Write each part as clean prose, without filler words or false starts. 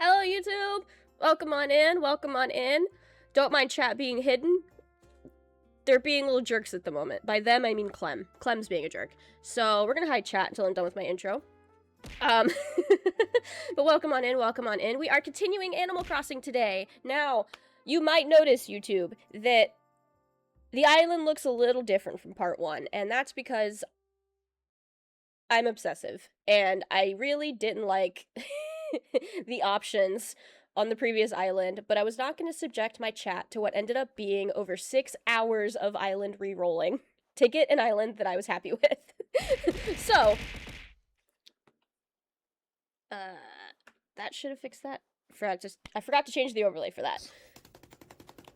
Hello, YouTube! Welcome on in, welcome on in. Don't mind chat being hidden. They're being little jerks at the moment. By them, I mean Clem. Clem's being a jerk. So, we're gonna hide chat until I'm done with my intro. But welcome on in, welcome on in. We are continuing Animal Crossing today. Now, you might notice, YouTube, that the island looks a little different from part 1, and that's because I'm obsessive, and I really didn't like the options on the previous island, but I was not going to subject my chat to what ended up being over 6 hours of island re-rolling to get an island that I was happy with. So, that should have fixed that. I forgot to change the overlay for that.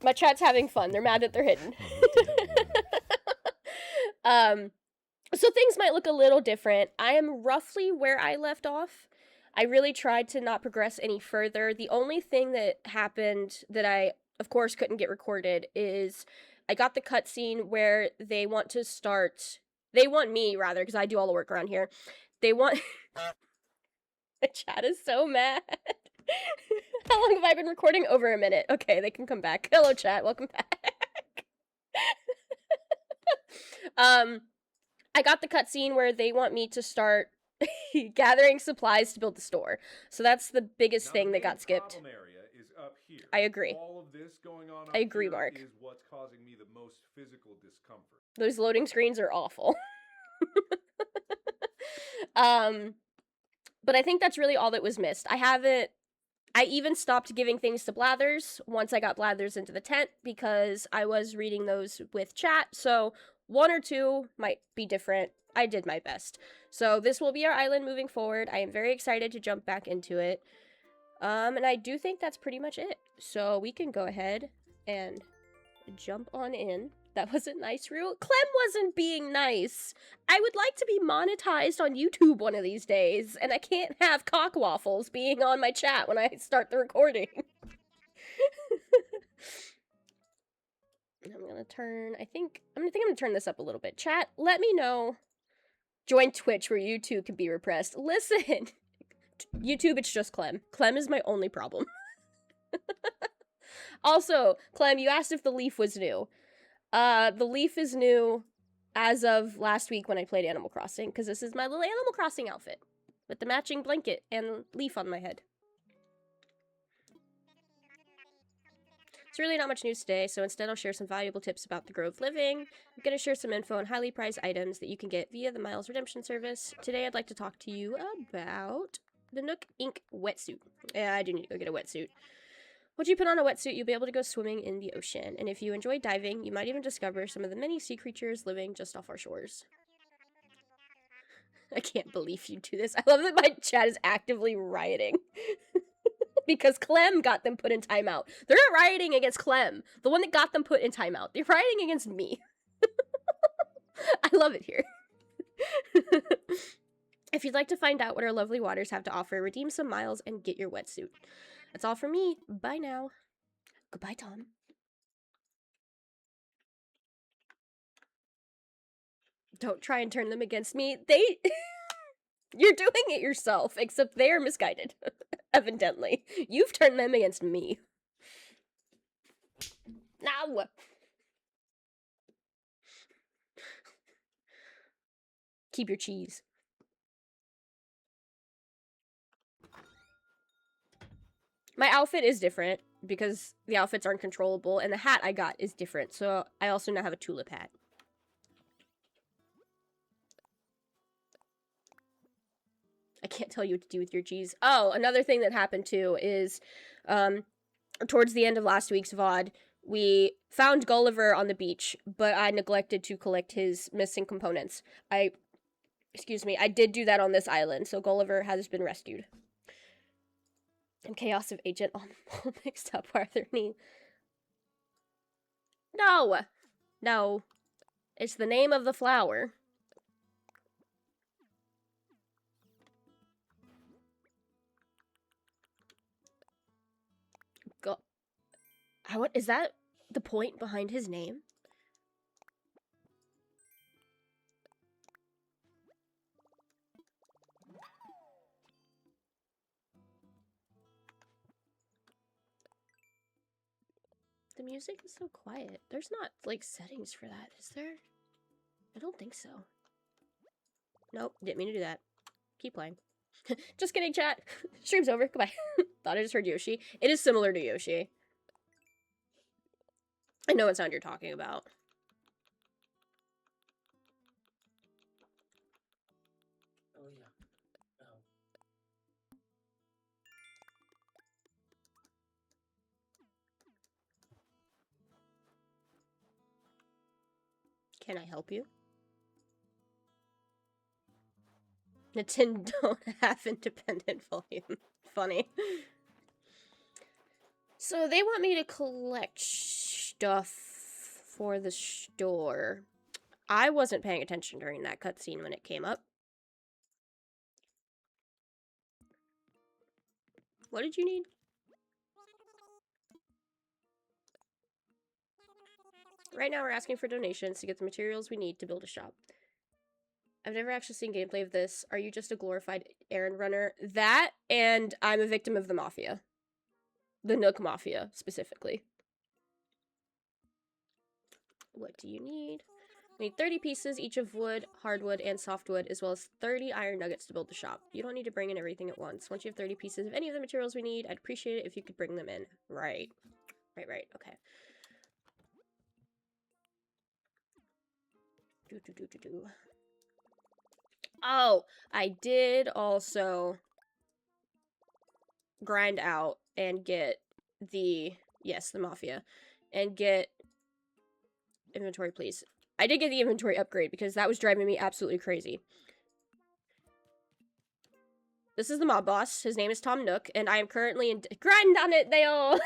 My chat's having fun. They're mad that they're hidden. So things might look a little different. I am roughly where I left off. I really tried to not progress any further. The only thing that happened that I, of course, couldn't get recorded is I got the cutscene where they want me, rather, because I do all the work around here. They want... The chat is so mad. How long have I been recording? Over a minute. Okay, they can come back. Hello, chat. Welcome back. I got the cutscene where they want me to start gathering supplies to build the store. So that's the biggest thing that got skipped. Area is up here. I agree. All of this going on up I agree, here Mark. Is what's causing me the most physical discomfort. Those loading screens are awful. But I think that's really all that was missed. I even stopped giving things to Blathers once I got Blathers into the tent because I was reading those with chat, so 1 or 2 might be different. I did my best. So this will be our island moving forward. I am very excited to jump back into it. And I do think that's pretty much it. So we can go ahead and jump on in. That wasn't nice, Rue. Clem wasn't being nice. I would like to be monetized on YouTube one of these days, and I can't have cock waffles being on my chat when I start the recording. I'm gonna turn this up a little bit. Chat, let me know. Join Twitch where YouTube can be repressed. Listen! YouTube, it's just Clem. Clem is my only problem. Also, Clem, you asked if the leaf was new. The leaf is new as of last week when I played Animal Crossing, because this is my little Animal Crossing outfit with the matching blanket and leaf on my head. It's really not much news today, so instead I'll share some valuable tips about the Grove living. I'm going to share some info on highly prized items that you can get via the Miles Redemption service. Today I'd like to talk to you about the Nook Ink wetsuit. Yeah, I do need to go get a wetsuit. Once you put on a wetsuit, you'll be able to go swimming in the ocean, and if you enjoy diving, you might even discover some of the many sea creatures living just off our shores. I can't believe you do this. I love that my chat is actively rioting. Because Clem got them put in timeout. They're not rioting against Clem, the one that got them put in timeout. They're rioting against me. I love it here. If you'd like to find out what our lovely waters have to offer, redeem some miles and get your wetsuit. That's all from me. Bye now. Goodbye, Tom. Don't try and turn them against me. You're doing it yourself, except they're misguided. Evidently. You've turned them against me. No! Keep your cheese. My outfit is different, because the outfits aren't controllable, and the hat I got is different, so I also now have a tulip hat. I can't tell you what to do with your cheese. Oh, another thing that happened too is, towards the end of last week's VOD, we found Gulliver on the beach, but I neglected to collect his missing components. I did do that on this island, so Gulliver has been rescued. And Chaos of Agent all mixed up. Why are there any... No! No. It's the name of the flower. Is that the point behind his name? The music is so quiet. There's not, like, settings for that, is there? I don't think so. Nope, didn't mean to do that. Keep playing. Just kidding, chat. Stream's over. Goodbye. Thought I just heard Yoshi. It is similar to Yoshi. I know what sound you're talking about. Oh yeah. Oh. Can I help you? Nintendo don't have independent volume. Funny. So they want me to collect stuff for the store. I wasn't paying attention during that cutscene when it came up. What did you need? Right now we're asking for donations to get the materials we need to build a shop. I've never actually seen gameplay of this. Are you just a glorified errand runner? That, and I'm a victim of the Mafia. The Nook Mafia, specifically. What do you need? We need 30 pieces, each of wood, hardwood, and softwood, as well as 30 iron nuggets to build the shop. You don't need to bring in everything at once. Once you have 30 pieces of any of the materials we need, I'd appreciate it if you could bring them in. Right. Right, okay. Oh, I did also grind out and get the, yes, the Mafia, and get inventory, please. I did get the inventory upgrade because that was driving me absolutely crazy. This is the mob boss. His name is Tom Nook, and I am currently in grind on it, they all.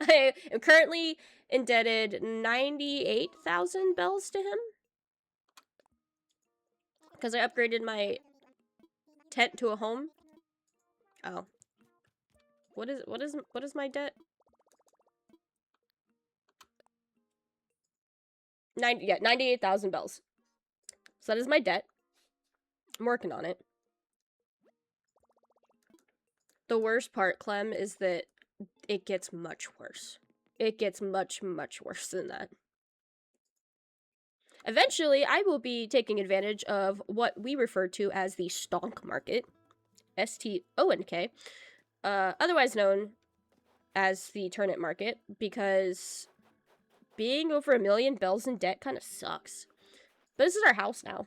I am currently indebted 98,000 bells to him because I upgraded my tent to a home. Oh, what is my debt? 98,000 bells. So that is my debt. I'm working on it. The worst part, Clem, is that it gets much worse. It gets much, much worse than that. Eventually, I will be taking advantage of what we refer to as the stonk market. S-T-O-N-K. Otherwise known as the turnip market, because being over 1 million bells in debt kind of sucks. But this is our house now.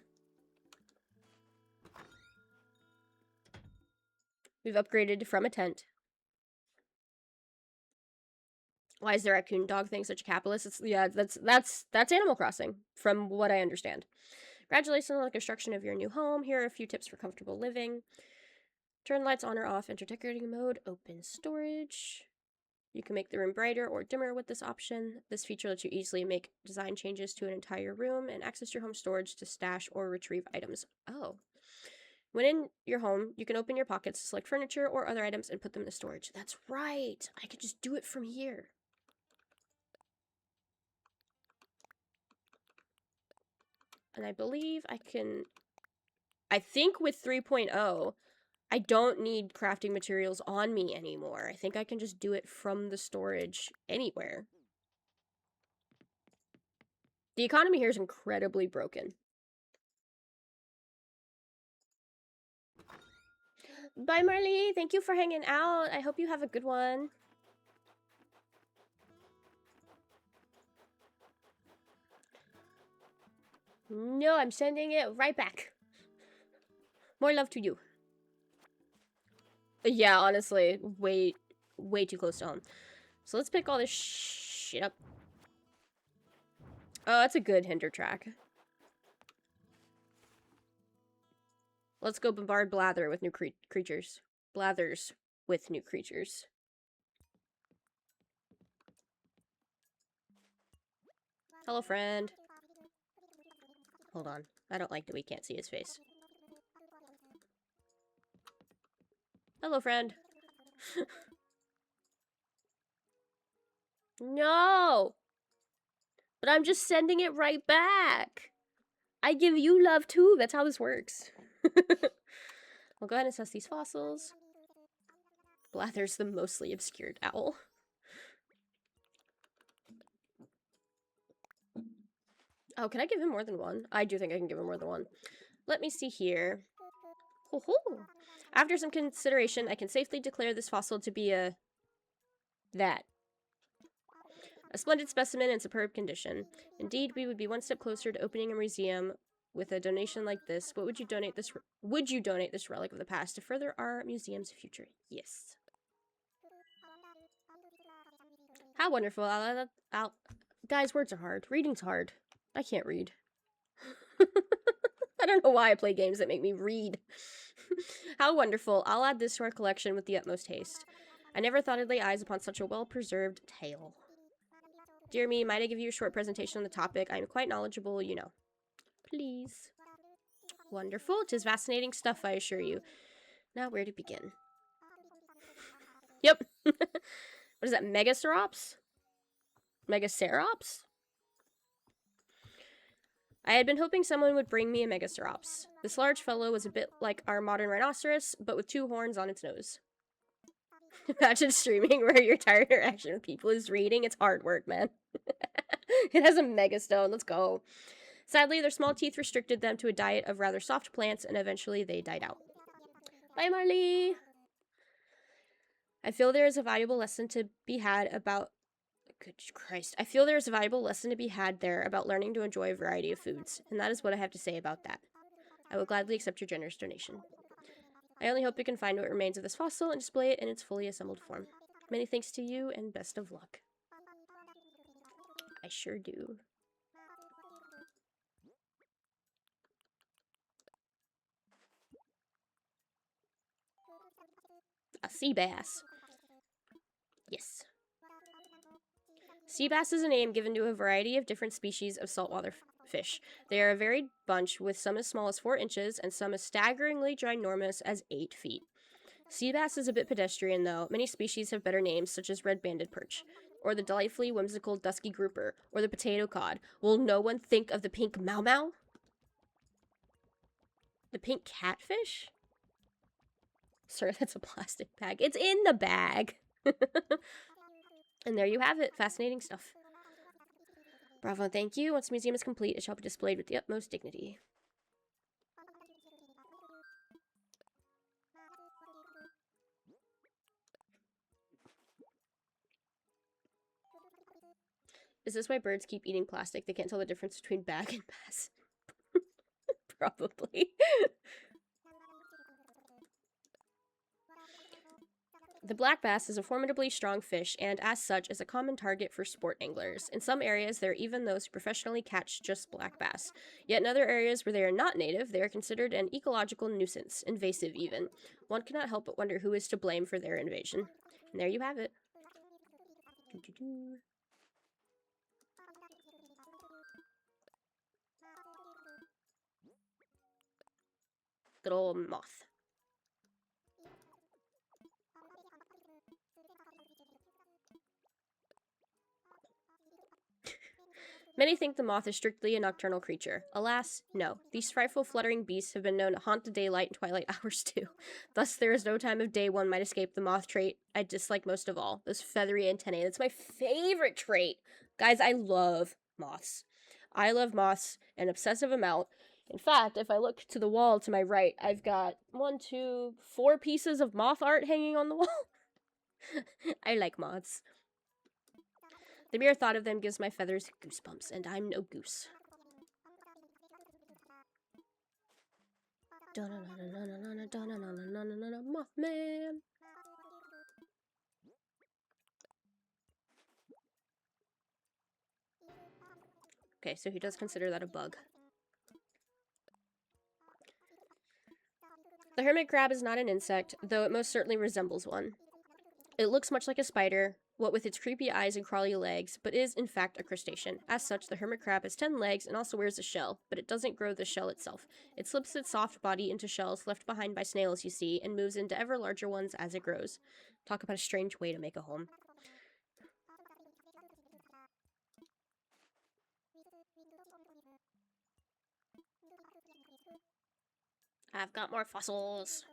We've upgraded from a tent. Why is the raccoon dog thing such a capitalist? It's, yeah, that's Animal Crossing, from what I understand. Congratulations on the construction of your new home. Here are a few tips for comfortable living. Turn lights on or off, enter decorating mode, open storage. You can make the room brighter or dimmer with this option. This feature lets you easily make design changes to an entire room and access your home storage to stash or retrieve items. Oh. When in your home, you can open your pockets, select furniture or other items, and put them in the storage. That's right! I could just do it from here. And I believe I can... I think with 3.0, I don't need crafting materials on me anymore. I think I can just do it from the storage anywhere. The economy here is incredibly broken. Bye, Marley. Thank you for hanging out. I hope you have a good one. No, I'm sending it right back. More love to you. Yeah, honestly, way too close to home. So let's pick all this shit up. Oh, that's a good hinder track. Let's go bombard Blather with new creatures. Blathers with new creatures. Hello, friend. Hold on. I don't like that we can't see his face. Hello, friend. No! But I'm just sending it right back. I give you love too. That's how this works. I'll go ahead and assess these fossils. Blathers the mostly obscured owl. Oh, can I give him more than one? I do think I can give him more than one. Let me see here. Ho ho! After some consideration, I can safely declare this fossil to be a splendid specimen in superb condition. Indeed, we would be one step closer to opening a museum with a donation like this. What would you donate this? Would you donate this relic of the past to further our museum's future? Yes. How wonderful! Guys, words are hard. Reading's hard. I can't read. I don't know why I play games that make me read. How wonderful. I'll add this to our collection with the utmost haste. I never thought I'd lay eyes upon such a well-preserved tale. Dear me, might I give you a short presentation on the topic? I am quite knowledgeable, you know. Please. Wonderful. 'Tis fascinating stuff, I assure you. Now, where to begin? Yep. What is that, Megacerops? Megacerops? I had been hoping someone would bring me a Megacerops. This large fellow was a bit like our modern rhinoceros, but with 2 horns on its nose. Imagine streaming where your entire interaction with people is reading. It's hard work, man. It has a megastone. Let's go. Sadly, their small teeth restricted them to a diet of rather soft plants, and eventually they died out. Bye, Marley! I feel there is a valuable lesson to be had about... Good Christ. I feel there is a valuable lesson to be had there about learning to enjoy a variety of foods, and that is what I have to say about that. I will gladly accept your generous donation. I only hope you can find what remains of this fossil and display it in its fully assembled form. Many thanks to you, and best of luck. I sure do. A sea bass. Yes. Sea bass is a name given to a variety of different species of saltwater fish. They are a varied bunch, with some as small as 4 inches and some as staggeringly ginormous as 8 feet. Sea bass is a bit pedestrian, though. Many species have better names, such as red-banded perch, or the delightfully whimsical dusky grouper, or the potato cod. Will no one think of the pink mau-mau? The pink catfish? Sir, that's a plastic bag. It's in the bag! And there you have it. Fascinating stuff. Bravo, thank you. Once the museum is complete, it shall be displayed with the utmost dignity. Is this why birds keep eating plastic? They can't tell the difference between bag and bass. Probably. The black bass is a formidably strong fish and, as such, is a common target for sport anglers. In some areas, there are even those who professionally catch just black bass. Yet in other areas where they are not native, they are considered an ecological nuisance, invasive even. One cannot help but wonder who is to blame for their invasion. And there you have it. Good old moth. Many think the moth is strictly a nocturnal creature. Alas, no. These frightful fluttering beasts have been known to haunt the daylight and twilight hours too. Thus, there is no time of day one might escape the moth trait I dislike most of all. Those feathery antennae. That's my favorite trait. Guys, I love moths. I love moths an obsessive amount. In fact, if I look to the wall to my right, I've got 1, 2, 4 pieces of moth art hanging on the wall. I like moths. The mere thought of them gives my feathers goosebumps, and I'm no goose. Mothman! Okay, so he does consider that a bug. The hermit crab is not an insect, though it most certainly resembles one. It looks much like a spider, what with its creepy eyes and crawly legs, but is, in fact, a crustacean. As such, the hermit crab has 10 legs and also wears a shell, but it doesn't grow the shell itself. It slips its soft body into shells left behind by snails, you see, and moves into ever larger ones as it grows. Talk about a strange way to make a home. I've got more fossils.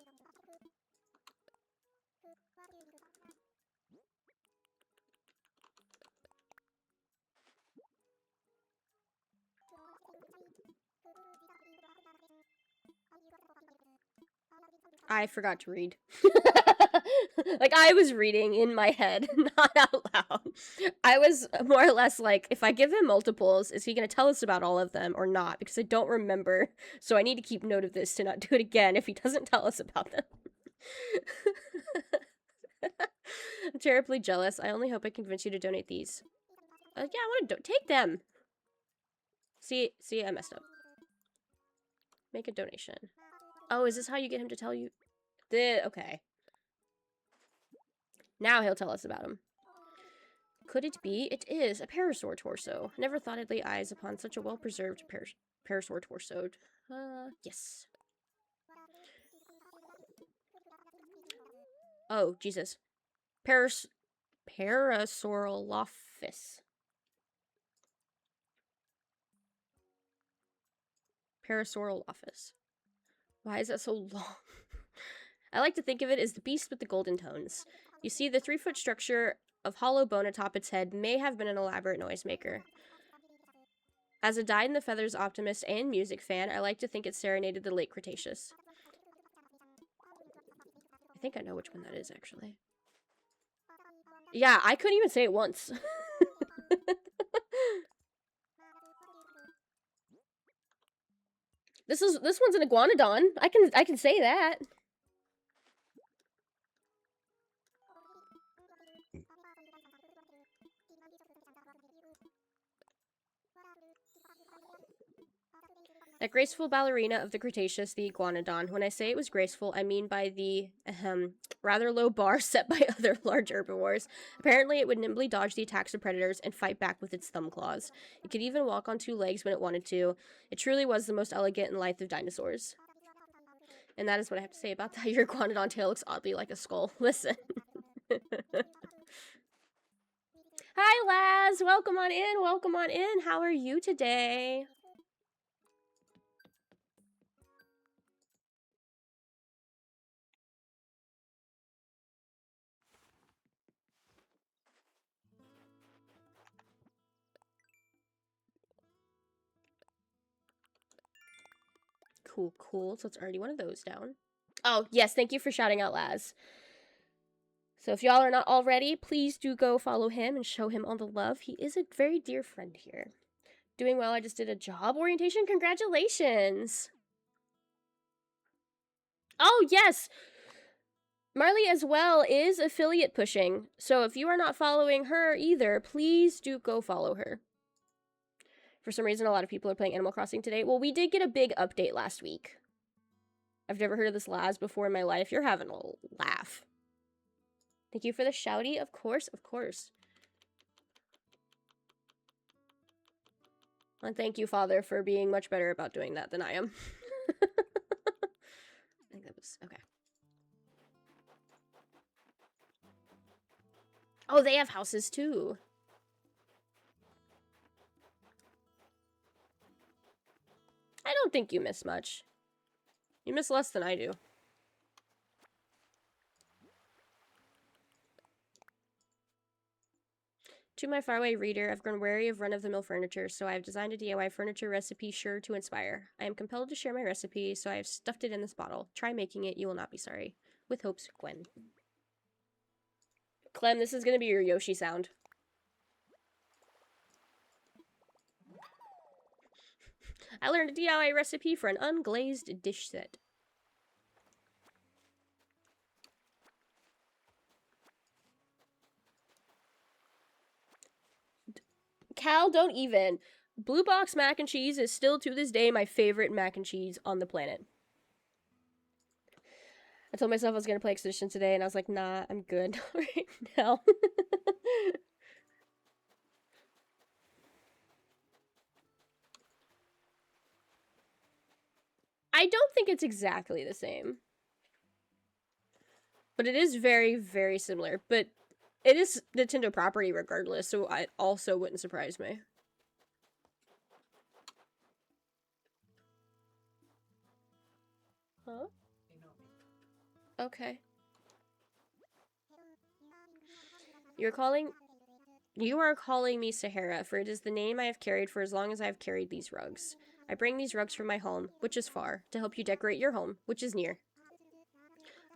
I forgot to read. Like, I was reading in my head, not out loud. I was more or less like, if I give him multiples, is he going to tell us about all of them or not? Because I don't remember, so I need to keep note of this to not do it again if he doesn't tell us about them. I'm terribly jealous. I only hope I can convince you to donate these. Yeah, I want to take them. See, I messed up. Make a donation. Oh, is this how you get him to tell you? Okay. Now he'll tell us about him. Could it be? It is a parasaur torso. Never thought I'd lay eyes upon such a well-preserved parasaur torso. Yes. Oh, Jesus. Parasaurolophus. Parasaurolophus. Why is that so long? I like to think of it as the beast with the golden tones. You see, the 3-foot structure of hollow bone atop its head may have been an elaborate noisemaker. As a dyed-in-the-feathers optimist and music fan, I like to think it serenaded the late Cretaceous. I think I know which one that is, actually. Yeah, I couldn't even say it once. This one's an iguanodon. I can say that. That graceful ballerina of the Cretaceous, the iguanodon. When I say it was graceful, I mean by the, rather low bar set by other large herbivores. Apparently, it would nimbly dodge the attacks of predators and fight back with its thumb claws. It could even walk on 2 legs when it wanted to. It truly was the most elegant and lithe of dinosaurs. And that is what I have to say about that. Your iguanodon tail looks oddly like a skull. Listen. Hi, Laz! Welcome on in, welcome on in. How are you today? Cool, cool. So it's already one of those down. Oh, yes, thank you for shouting out Laz. So if y'all are not already, please do go follow him and show him all the love. He is a very dear friend here. Doing well, I just did a job orientation. Congratulations! Oh, yes! Marley as well is affiliate pushing. So if you are not following her either, please do go follow her. For some reason, a lot of people are playing Animal Crossing today. Well, we did get a big update last week. I've never heard of this Laz before in my life. You're having a laugh. Thank you for the shouty. Of course, of course. And thank you, Father, for being much better about doing that than I am. I think that was... okay. Oh, they have houses, too. I don't think you miss much. You miss less than I do. To my faraway reader, I've grown wary of run-of-the-mill furniture, so I have designed a DIY furniture recipe sure to inspire. I am compelled to share my recipe, so I have stuffed it in this bottle. Try making it, you will not be sorry. With hopes, Gwen. Clem, this is going to be your Yoshi sound. I learned a DIY recipe for an unglazed dish set. Cal, don't even. Blue Box mac and cheese is still to this day my favorite mac and cheese on the planet. I told myself I was going to play Expedition today, and I was like, nah, I'm good right now. I don't think it's exactly the same. But it is very, very similar. But it is Nintendo property regardless, so it also wouldn't surprise me. Huh? Okay. You are calling me Sahara, for it is the name I have carried for as long as I have carried these rugs. I bring these rugs from my home, which is far, to help you decorate your home, which is near.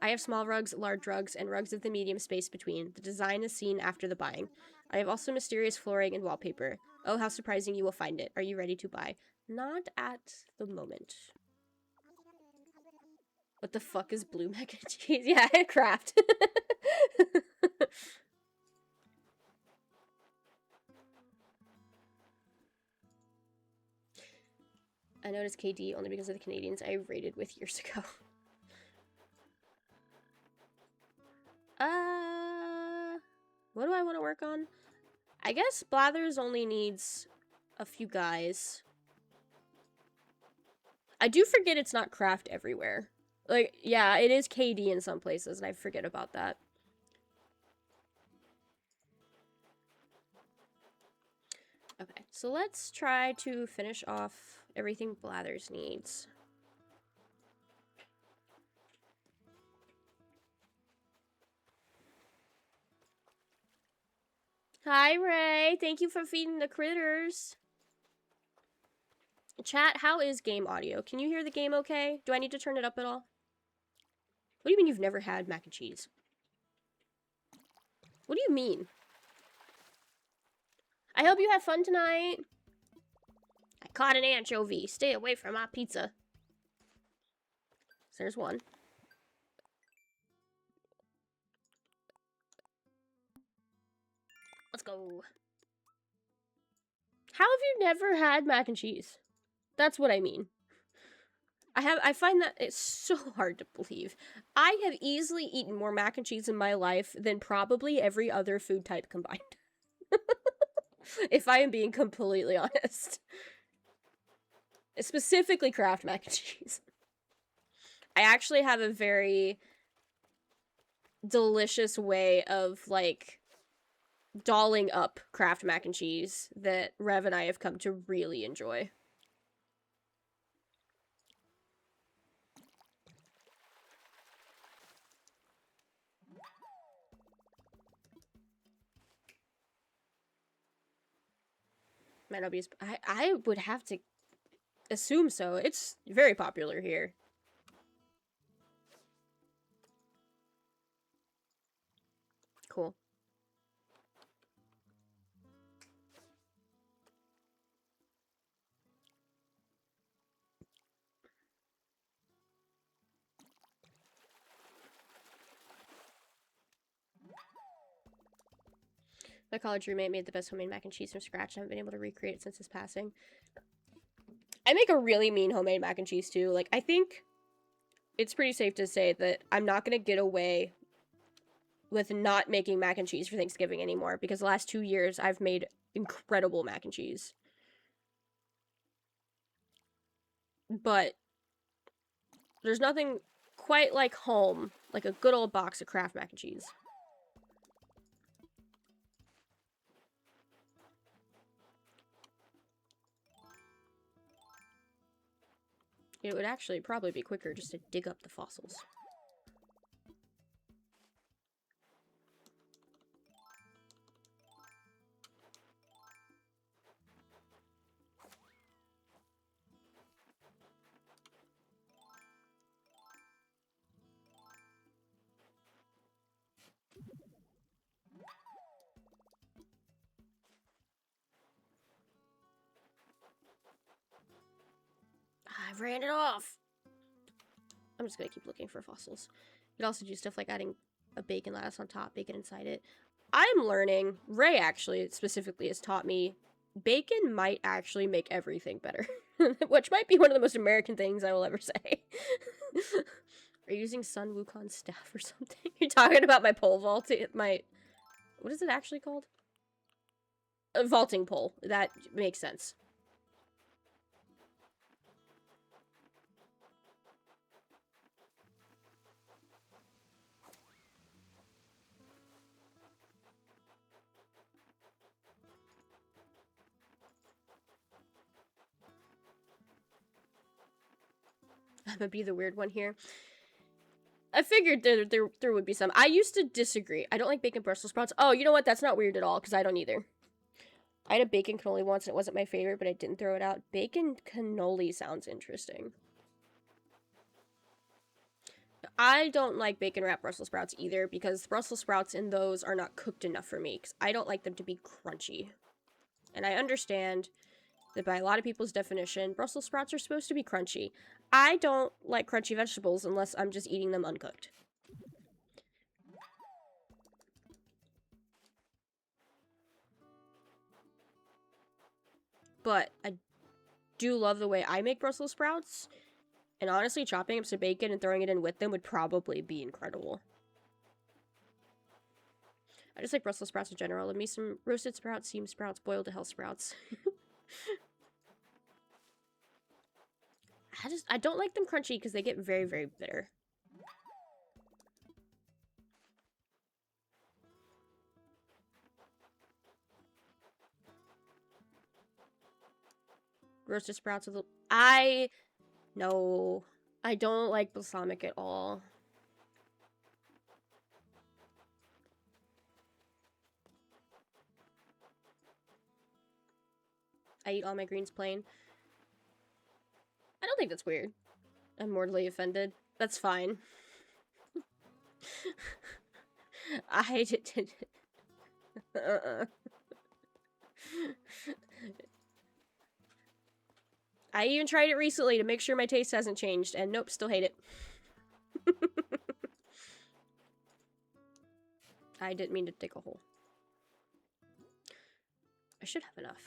I have small rugs, large rugs, and rugs of the medium space between. The design is seen after the buying. I have also mysterious flooring and wallpaper. Oh, how surprising you will find it. Are you ready to buy? Not at the moment. What the fuck is blue mac and cheese? Yeah, craft. I noticed KD only because of the Canadians I raided with years ago. What do I want to work on? I guess Blathers only needs a few guys. I do forget it's not craft everywhere. Like, yeah, it is KD in some places, and I forget about that. Okay, so let's try to finish off everything Blathers needs. Hi, Ray. Thank you for feeding the critters. Chat, how is game audio? Can you hear the game okay? Do I need to turn it up at all? What do you mean you've never had mac and cheese? What do you mean? I hope you have fun tonight. I caught an anchovy. Stay away from my pizza. So there's one. Let's go. How have you never had mac and cheese? That's what I mean. I find that it's so hard to believe. I have easily eaten more mac and cheese in my life than probably every other food type combined. If I am being completely honest. Specifically Kraft mac and cheese. I actually have a very delicious way of, like, dolling up Kraft mac and cheese that Rev and I have come to really enjoy. Might not be as... I would have to assume so. It's very popular here. Cool. My college roommate made the best homemade mac and cheese from scratch. I haven't been able to recreate it since his passing. I make a really mean homemade mac and cheese too. Like, I think it's pretty safe to say that I'm not gonna get away with not making mac and cheese for Thanksgiving anymore, because the last 2 years I've made incredible mac and cheese. But there's nothing quite like home, like a good old box of Kraft mac and cheese. It would actually probably be quicker just to dig up the fossils. I've ran it off! I'm just gonna keep looking for fossils. You could also do stuff like adding a bacon lattice on top, bacon inside it. I'm learning, Ray actually specifically has taught me, bacon might actually make everything better. Which might be one of the most American things I will ever say. Are you using Sun Wukong's staff or something? You're talking about my pole vault? What is it actually called? A vaulting pole. That makes sense. I'm gonna be the weird one here. I figured there would be some. I used to disagree. I don't like bacon Brussels sprouts. Oh, you know what? That's not weird at all, because I don't either. I had a bacon cannoli once, and it wasn't my favorite, but I didn't throw it out. Bacon cannoli sounds interesting. I don't like bacon wrapped Brussels sprouts either because Brussels sprouts in those are not cooked enough for me because I don't like them to be crunchy. And I understand that by a lot of people's definition, Brussels sprouts are supposed to be crunchy. I don't like crunchy vegetables unless I'm just eating them uncooked. But I do love the way I make Brussels sprouts. And honestly, chopping up some bacon and throwing it in with them would probably be incredible. I just like Brussels sprouts in general. Love me some roasted sprouts, steamed sprouts, boiled to hell sprouts. I don't like them crunchy because they get very, very bitter. Roasted sprouts with no. I don't like balsamic at all. I eat all my greens plain. I don't think that's weird. I'm mortally offended. That's fine. I did. I even tried it recently to make sure my taste hasn't changed, and nope, still hate it. I didn't mean to dig a hole. I should have enough.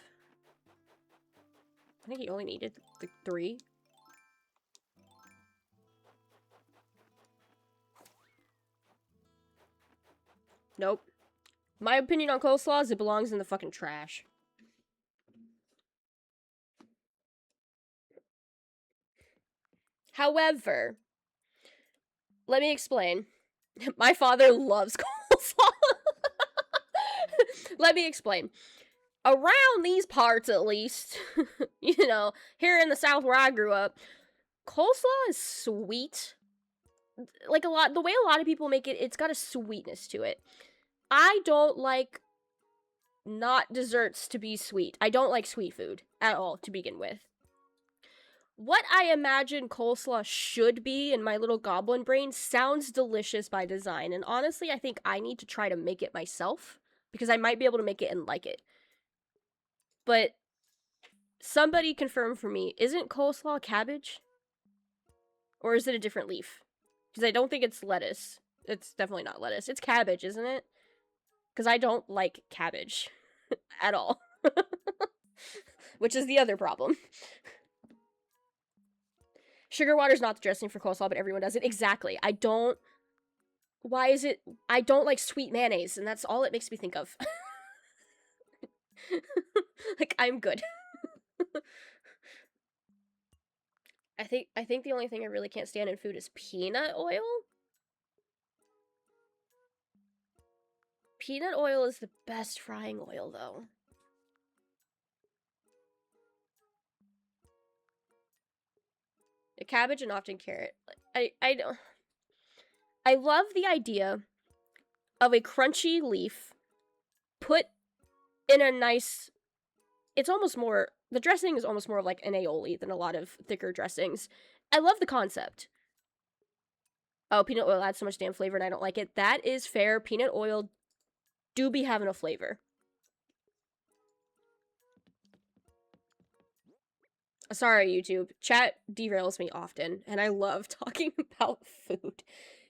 I think he only needed the 3. Nope. My opinion on coleslaw is it belongs in the fucking trash. However, let me explain. My father loves coleslaw. Let me explain. Around these parts, at least, you know, here in the South where I grew up, coleslaw is sweet. Like the way a lot of people make it, it's got a sweetness to it. I don't like not desserts to be sweet. I don't like sweet food at all to begin with. What I imagine coleslaw should be in my little goblin brain sounds delicious by design, and honestly, I think I need to try to make it myself, because I might be able to make it and like it. But somebody confirm for me, isn't coleslaw cabbage? Or is it a different leaf? Because I don't think it's lettuce. It's definitely not lettuce. It's cabbage, isn't it? Because I don't like cabbage at all. Which is the other problem. Sugar water's not the dressing for coleslaw, but everyone does it. Exactly. Why is it... I don't like sweet mayonnaise, and that's all it makes me think of. Like, I'm good. I think the only thing I really can't stand in food is peanut oil. Peanut oil is the best frying oil, though. A cabbage and often carrot. I don't... I love the idea of a crunchy leaf put in a nice... It's almost more... The dressing is almost more of like an aioli than a lot of thicker dressings. I love the concept. Oh, peanut oil adds so much damn flavor and I don't like it. That is fair. Peanut oil do be having a flavor. Sorry, YouTube. Chat derails me often, and I love talking about food.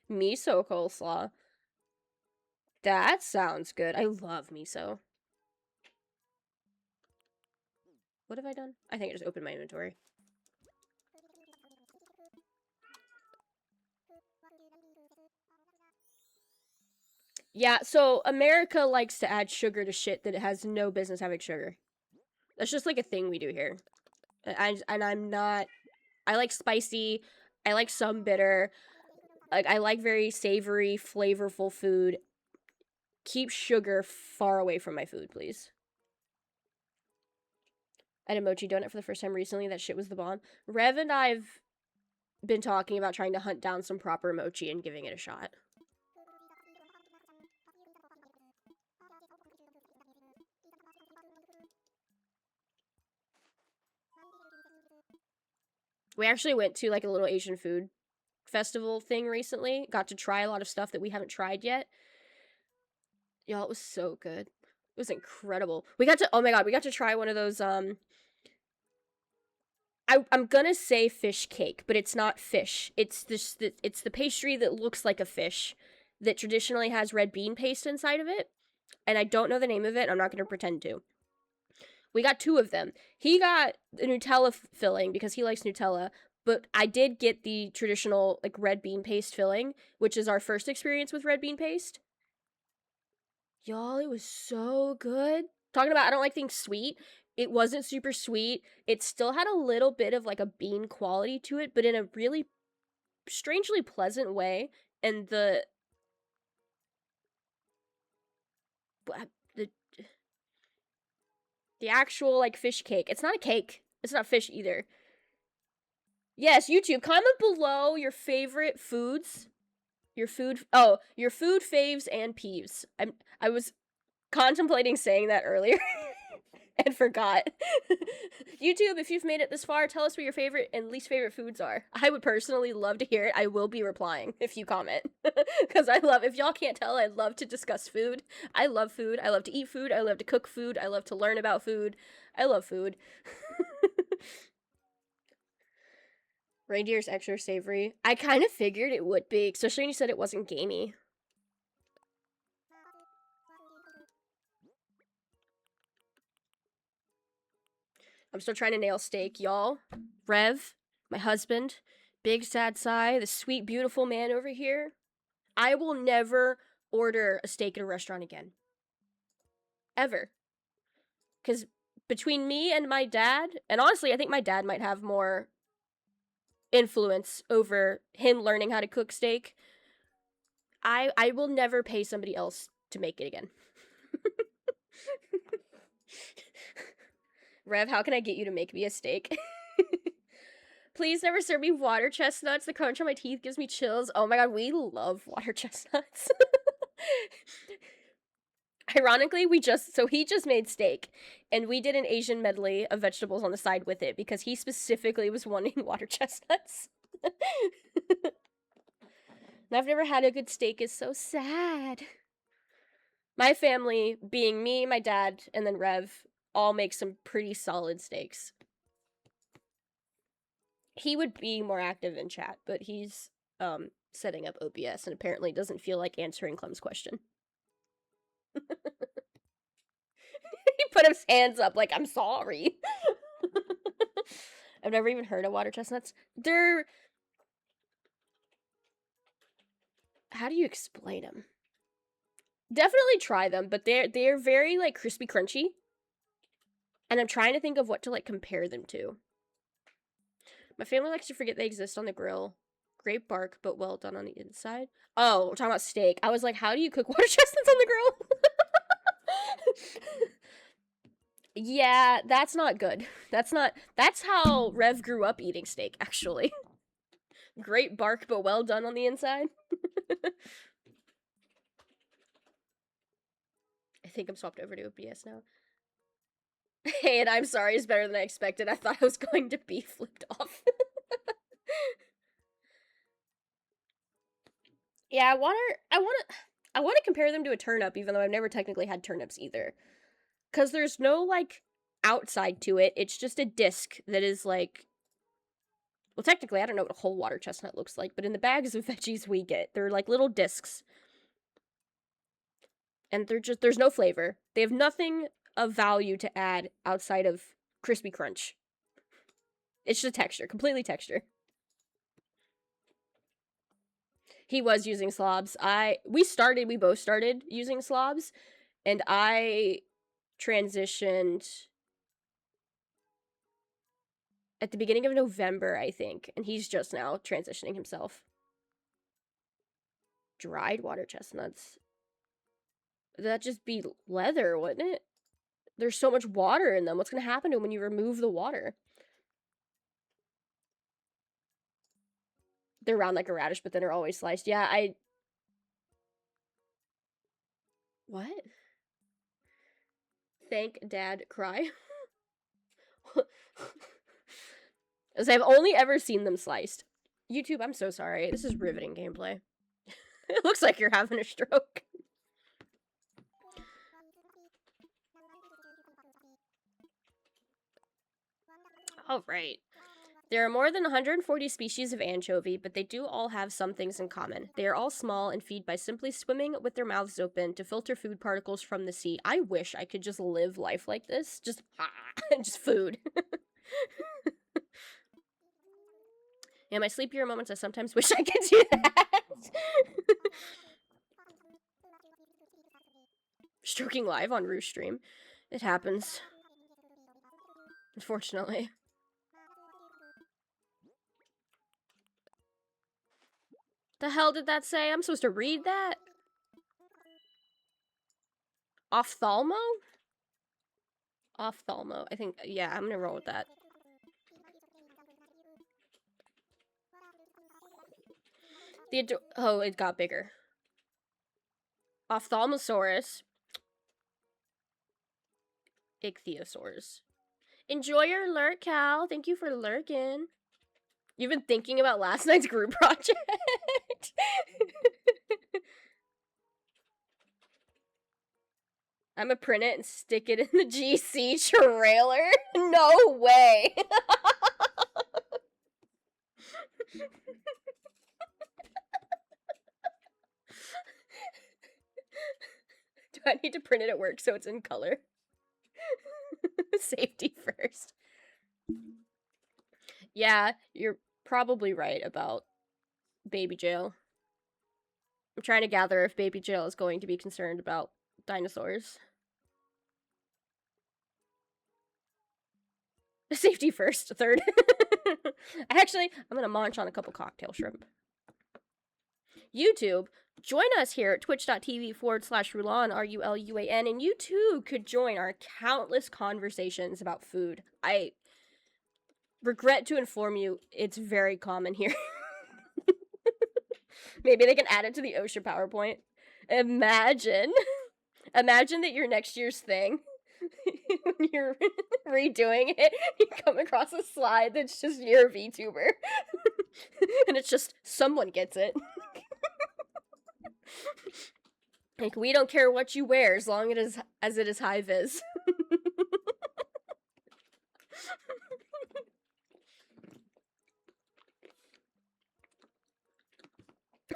Miso coleslaw. That sounds good. I love miso. What have I done? I think I just opened my inventory. Yeah, so America likes to add sugar to shit that it has no business having sugar. That's just like a thing we do here. And I'm not... I like spicy. I like some bitter. Like, I like very savory, flavorful food. Keep sugar far away from my food, please. I had a mochi donut for the first time recently. That shit was the bomb. Rev and I've been talking about trying to hunt down some proper mochi and giving it a shot. We actually went to like a little Asian food festival thing recently. Got to try a lot of stuff that we haven't tried yet. Y'all, it was so good. It was incredible. We got to, oh my god, we got to try one of those, I'm gonna say fish cake, but it's not fish. It's it's the pastry that looks like a fish that traditionally has red bean paste inside of it. And I don't know the name of it. I'm not gonna pretend to. We got 2 of them. He got the Nutella filling because he likes Nutella, but I did get the traditional like red bean paste filling, which is our first experience with red bean paste. Y'all, it was so good. Talking about I don't like things sweet. It wasn't super sweet. It still had a little bit of like a bean quality to it, but in a really strangely pleasant way. And the actual like fish cake. It's not a cake. It's not fish either. Yes, YouTube, comment below your favorite foods. Your food faves and peeves. I was contemplating saying that earlier and forgot. YouTube, if you've made it this far, tell us what your favorite and least favorite foods are. I would personally love to hear it. I will be replying if you comment. Because if y'all can't tell, I love to discuss food. I love food. I love to eat food. I love to cook food. I love to learn about food. I love food. Reindeer's extra savory. I kind of figured it would be, especially when you said it wasn't gamey. I'm still trying to nail steak, y'all. Rev, my husband, big sad sigh, the sweet, beautiful man over here. I will never order a steak at a restaurant again. Ever. Because between me and my dad, and honestly, I think my dad might have more influence over him learning how to cook steak. I will never pay somebody else to make it again. Rev, how can I get you to make me a steak? Please never serve me water chestnuts. The crunch on my teeth gives me chills. Oh my god, we love water chestnuts. Ironically, he just made steak, and we did an Asian medley of vegetables on the side with it because he specifically was wanting water chestnuts. And I've never had a good steak is so sad. My family, being me, my dad, and then Rev, all make some pretty solid steaks. He would be more active in chat, but he's setting up OBS and apparently doesn't feel like answering Clem's question. He put his hands up like, I'm sorry. I've never even heard of water chestnuts. They're... How do you explain them? Definitely try them, but they're very, like, crispy crunchy. And I'm trying to think of what to, like, compare them to. My family likes to forget they exist on the grill. Great bark, but well done on the inside. Oh, we're talking about steak. I was like, how do you cook water chestnuts on the grill? Yeah, that's not good. That's how Rev grew up eating steak, actually. Great bark, but well done on the inside. I think I'm swapped over to OBS now. Hey, and I'm sorry is better than I expected. I thought I was going to be flipped off. Yeah, I want to compare them to a turnip, even though I've never technically had turnips either. Because there's no, like, outside to it. It's just a disc that is, like... Well, technically, I don't know what a whole water chestnut looks like, but in the bags of veggies we get, they're, like, little discs. And there's no flavor. They have nothing of value to add outside of crispy crunch. It's just texture. Completely texture. He was using slobs. We both started using slobs, and I transitioned at the beginning of November, I think, and he's just now transitioning himself. Dried water chestnuts. That'd just be leather, wouldn't it? There's so much water in them. What's gonna happen to them when you remove the water? They're round like a radish, but then they're always sliced. Yeah, What? Thank Dad cry. As I've only ever seen them sliced. YouTube, I'm so sorry. This is riveting gameplay. It looks like you're having a stroke. All right. There are more than 140 species of anchovy, but they do all have some things in common. They are all small and feed by simply swimming with their mouths open to filter food particles from the sea. I wish I could just live life like this. Just, just food. In my sleepier moments, I sometimes wish I could do that. Stroking live on Roost stream. It happens. Unfortunately. The hell did that say? I'm supposed to read that? Ophthalmo? Ophthalmo. I think, yeah, I'm gonna roll with that. Oh, it got bigger. Ophthalmosaurus. Ichthyosaurs. Enjoy your lurk, Cal. Thank you for lurking. You've been thinking about last night's group project? I'm gonna print it and stick it in the GC trailer? No way! Do I need to print it at work so it's in color? Safety first. Yeah, you're probably right about Baby Jail. I'm trying to gather if Baby Jail is going to be concerned about dinosaurs. Safety first, third. Actually, I'm gonna munch on a couple cocktail shrimp. YouTube, join us here at twitch.tv/Rulan, RULUAN, and you too could join our countless conversations about food. I regret to inform you, it's very common here. Maybe they can add it to the OSHA PowerPoint. Imagine that your next year's thing, when you're redoing it, you come across a slide that's just your VTuber. And it's just, someone gets it. Like, we don't care what you wear as long as it is high vis.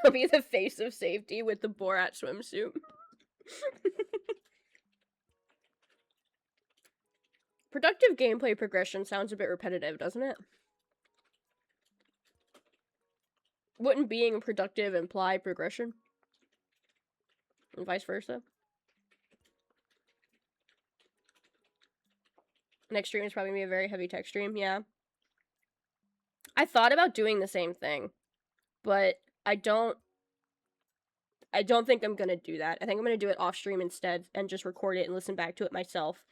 I'll be the face of safety with the Borat swimsuit. Productive gameplay progression sounds a bit repetitive, doesn't it? Wouldn't being productive imply progression? And vice versa? Next stream is probably gonna be a very heavy tech stream, yeah. I thought about doing the same thing, but I don't think I'm gonna do that. I think I'm gonna do it off stream instead and just record it and listen back to it myself.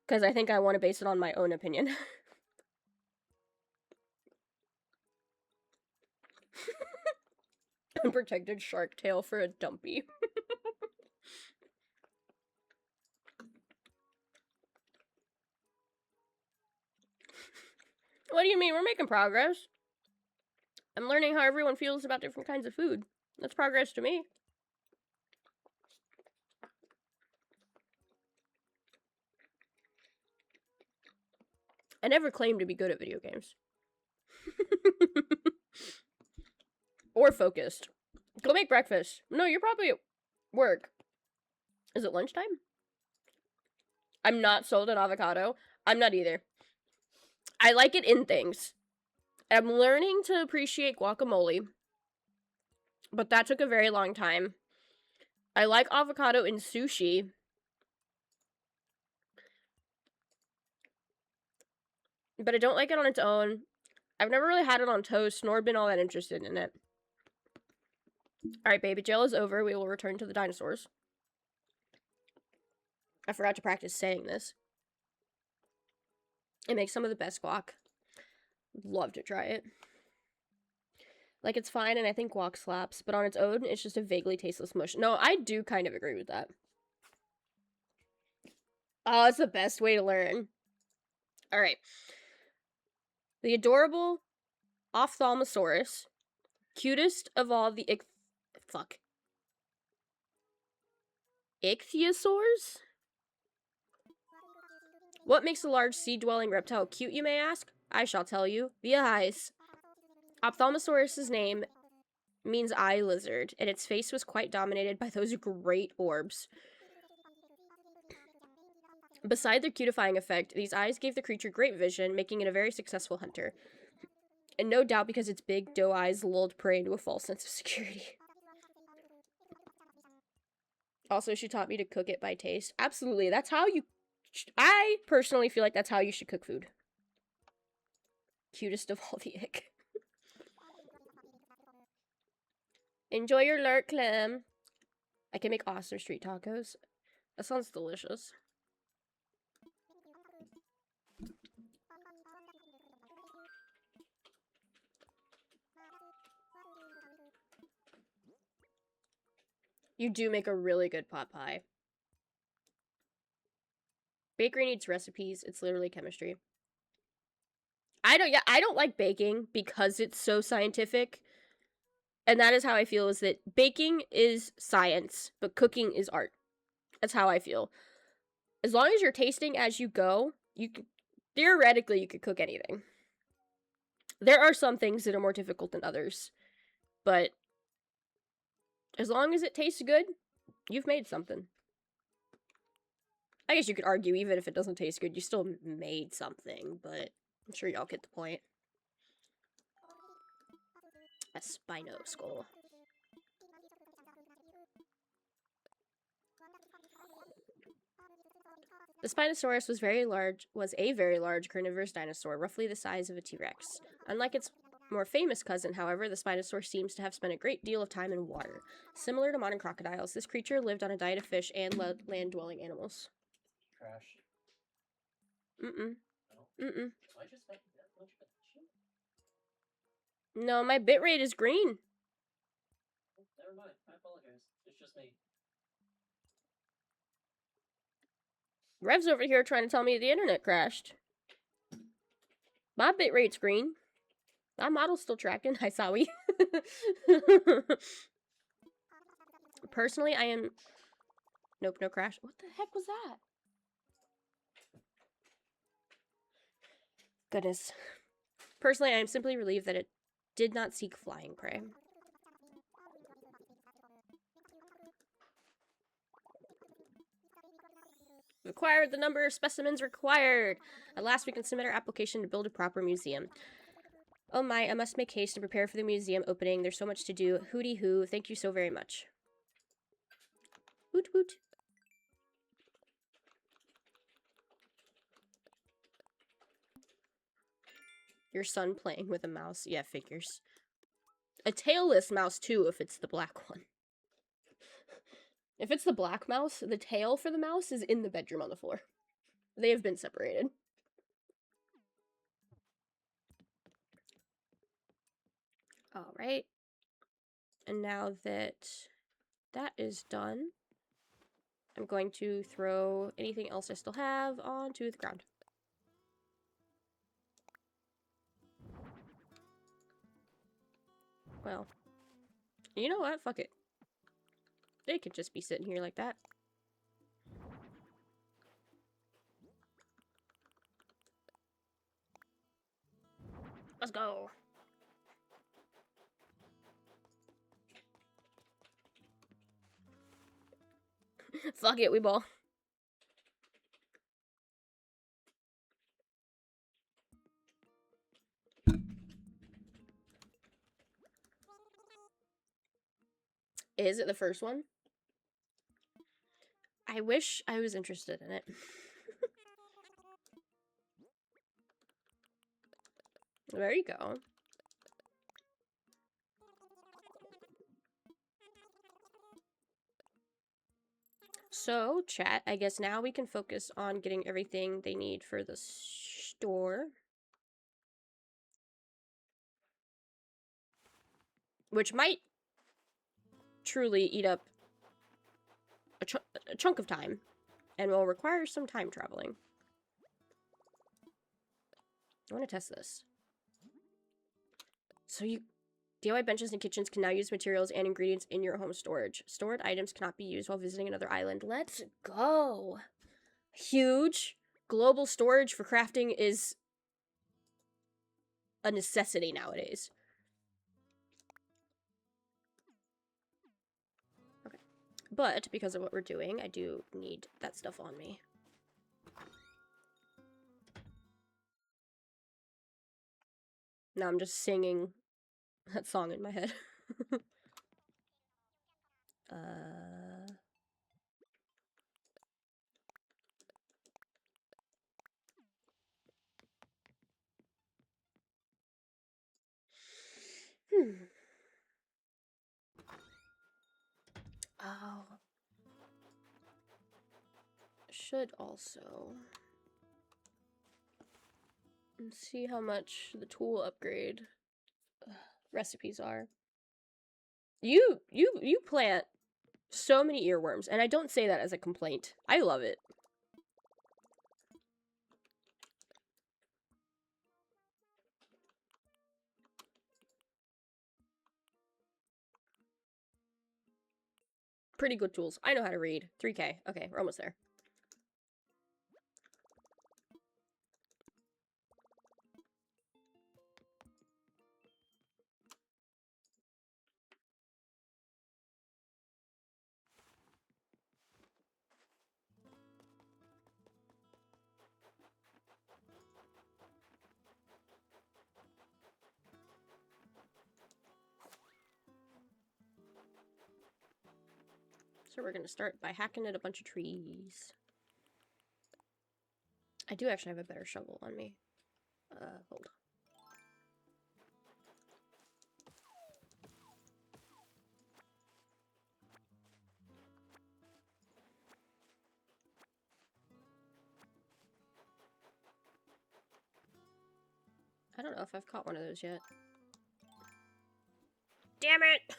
Because I think I want to base it on my own opinion. Unprotected shark tail for a dumpy. What do you mean? We're making progress. I'm learning how everyone feels about different kinds of food. That's progress to me. I never claimed to be good at video games. Or focused. Go make breakfast. No, you're probably at work. Is it lunchtime? I'm not sold on avocado. I'm not either. I like it in things. I'm learning to appreciate guacamole. But that took a very long time. I like avocado in sushi. But I don't like it on its own. I've never really had it on toast, nor been all that interested in it. Alright, baby jail is over. We will return to the dinosaurs. I forgot to practice saying this. It makes some of the best guac. Love to try it. Like, it's fine, and I think guac slaps, but on its own, it's just a vaguely tasteless mush. No, I do kind of agree with that. Oh, it's the best way to learn. Alright. The adorable Ophthalmosaurus. Cutest of all the ichthyosaurs? What makes a large sea-dwelling reptile cute, you may ask? I shall tell you. The eyes. Ophthalmosaurus's name means eye lizard, and its face was quite dominated by those great orbs. Beside their cutifying effect, these eyes gave the creature great vision, making it a very successful hunter. And no doubt because its big doe eyes lulled prey into a false sense of security. Also, she taught me to cook it by taste. Absolutely, that's how you... I personally feel like that's how you should cook food. Cutest of all the ick. Enjoy your lurk, Clem. I can make awesome street tacos. That sounds delicious. You do make a really good pot pie. Bakery needs recipes. It's literally chemistry. I don't like baking because it's so scientific. And that is how I feel, is that baking is science, but cooking is art. That's how I feel. As long as you're tasting as you go, theoretically you could cook anything. There are some things that are more difficult than others, but as long as it tastes good, you've made something. I guess you could argue even if it doesn't taste good, you still made something, but I'm sure y'all get the point. A Spino skull. The Spinosaurus was a very large carnivorous dinosaur, roughly the size of a T-Rex. Unlike its more famous cousin, however, the Spinosaurus seems to have spent a great deal of time in water. Similar to modern crocodiles, this creature lived on a diet of fish and land-dwelling animals. Trash. Mm-mm. No. Mm-mm. I just spent that much potential? No, my bitrate is green. Oh, never mind. I apologize. It's just me. Rev's over here trying to tell me the internet crashed. My bitrate's green. My model's still tracking. Hi, Sawi. Personally, I am... Nope, no crash. What the heck was that? Goodness. Personally, I am simply relieved that it did not seek flying prey. Acquired the number of specimens required. At last, we can submit our application to build a proper museum. Oh my, I must make haste and prepare for the museum opening. There's so much to do. Hooty hoo. Thank you so very much. Hoot hoot. Your son playing with a mouse. Yeah, figures. A tailless mouse, too, if it's the black one. If it's the black mouse, the tail for the mouse is in the bedroom on the floor. They have been separated. Alright. And now that that is done, I'm going to throw anything else I still have onto the ground. Well, you know what? Fuck it. They could just be sitting here like that. Let's go. Fuck it, we ball. Is it the first one? I wish I was interested in it. There you go. So, chat, I guess now we can focus on getting everything they need for the store. Which might truly eat up a chunk of time. And will require some time traveling. I want to test this. So you DIY benches and kitchens can now use materials and ingredients in your home storage. Stored items cannot be used while visiting another island. Let's go. Huge. Global storage for crafting is a necessity nowadays. Okay. But because of what we're doing, I do need that stuff on me. Now I'm just singing that song in my head. Oh. Should also see how much the tool upgrade recipes are. You plant so many earworms, and I don't say that as a complaint. I love it. Pretty good tools. I know how to read. 3K. Okay, we're almost there. So we're gonna start by hacking at a bunch of trees. I do actually have a better shovel on me. Hold. I don't know if I've caught one of those yet. Damn it!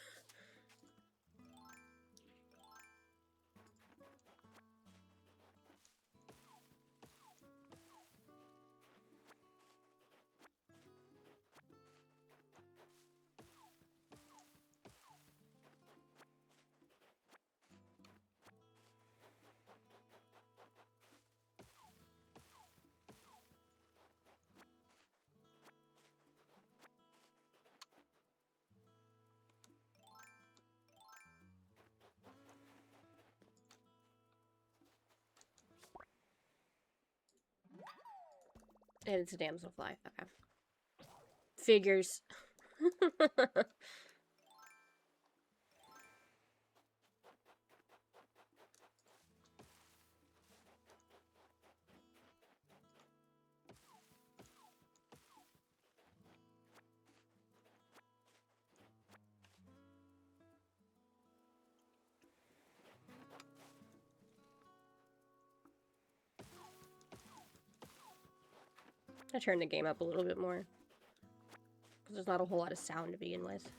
And it's a damselfly. Okay. Figures. I turned the game up a little bit more. Because there's not a whole lot of sound to begin with.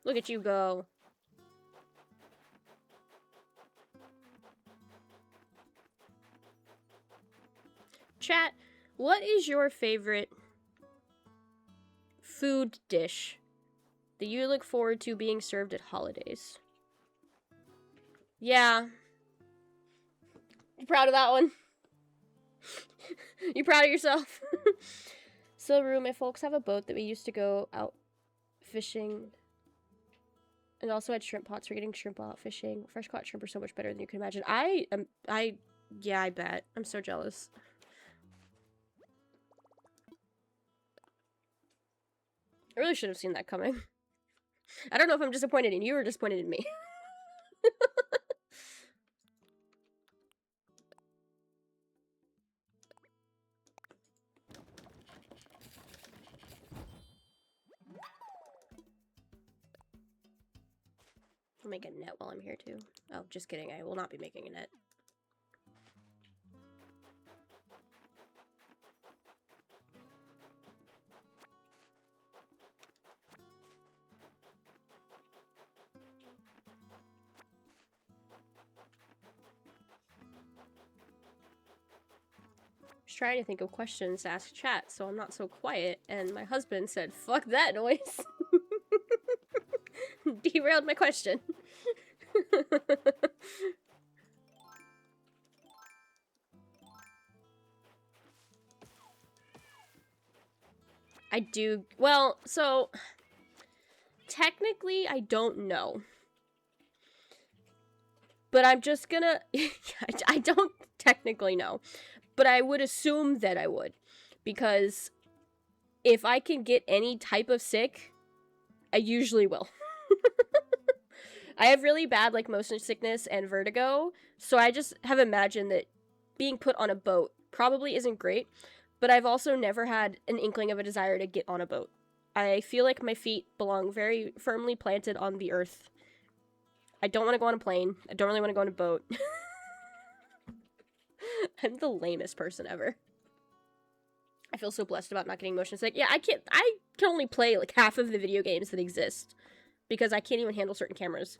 Look at you go. Chat, what is your favorite food dish that you look forward to being served at holidays? Yeah. You proud of that one? You proud of yourself? So, Rue, my folks have a boat that we used to go out fishing. And also had shrimp pots for getting shrimp out fishing. Fresh caught shrimp are so much better than you can imagine. Yeah, I bet. I'm so jealous. I really should have seen that coming. I don't know if I'm disappointed in you or disappointed in me. I'll make a net while I'm here too. Oh, just kidding. I will not be making a net. Just trying to think of questions to ask chat, so I'm not so quiet, and my husband said, "Fuck that noise." Derailed my question. I do, well, so technically I don't know. But I'm just gonna, I don't technically know. But I would assume that I would. Because if I can get any type of sick, I usually will. I have really bad, like, motion sickness and vertigo, so I just have imagined that being put on a boat probably isn't great, but I've also never had an inkling of a desire to get on a boat. I feel like my feet belong very firmly planted on the earth. I don't want to go on a plane. I don't really want to go on a boat. I'm the lamest person ever. I feel so blessed about not getting motion sick. Yeah, I can only play, like, half of the video games that exist. Because I can't even handle certain cameras.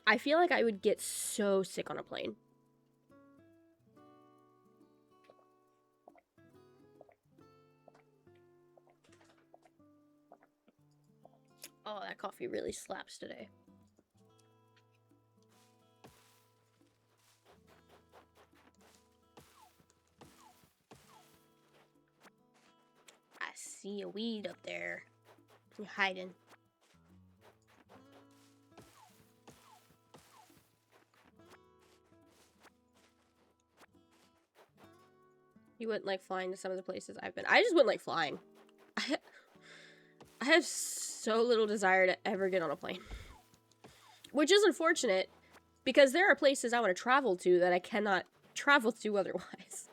I feel like I would get so sick on a plane. Oh, that coffee really slaps today. I see a weed up there. You're hiding. You wouldn't like flying to some of the places I've been. I just wouldn't like flying. I have so little desire to ever get on a plane. Which is unfortunate, because there are places I want to travel to that I cannot travel to otherwise.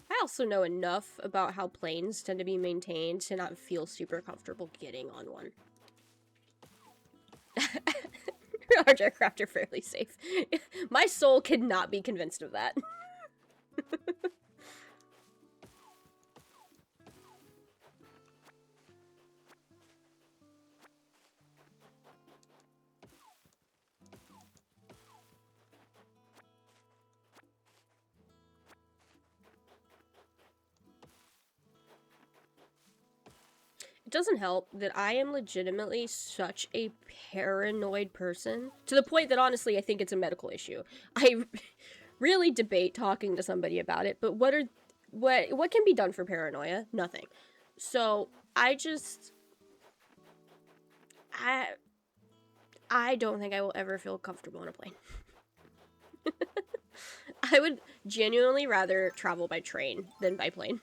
I also know enough about how planes tend to be maintained to not feel super comfortable getting on one. Large aircraft are fairly safe. My soul cannot be convinced of that. It doesn't help that I am legitimately such a paranoid person, to the point that honestly I think it's a medical issue. I really debate talking to somebody about it, but what can be done for paranoia? Nothing. So I don't think I will ever feel comfortable on a plane. I would genuinely rather travel by train than by plane.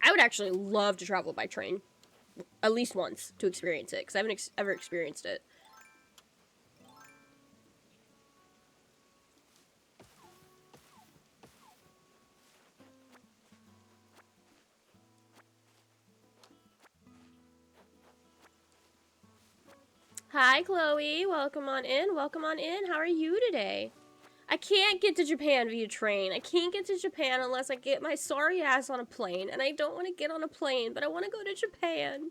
I would actually love to travel by train, at least once, to experience it, because I haven't ever experienced it. Hi, Chloe. Welcome on in. Welcome on in. How are you today? I can't get to Japan via train. I can't get to Japan unless I get my sorry ass on a plane. And I don't want to get on a plane, but I want to go to Japan.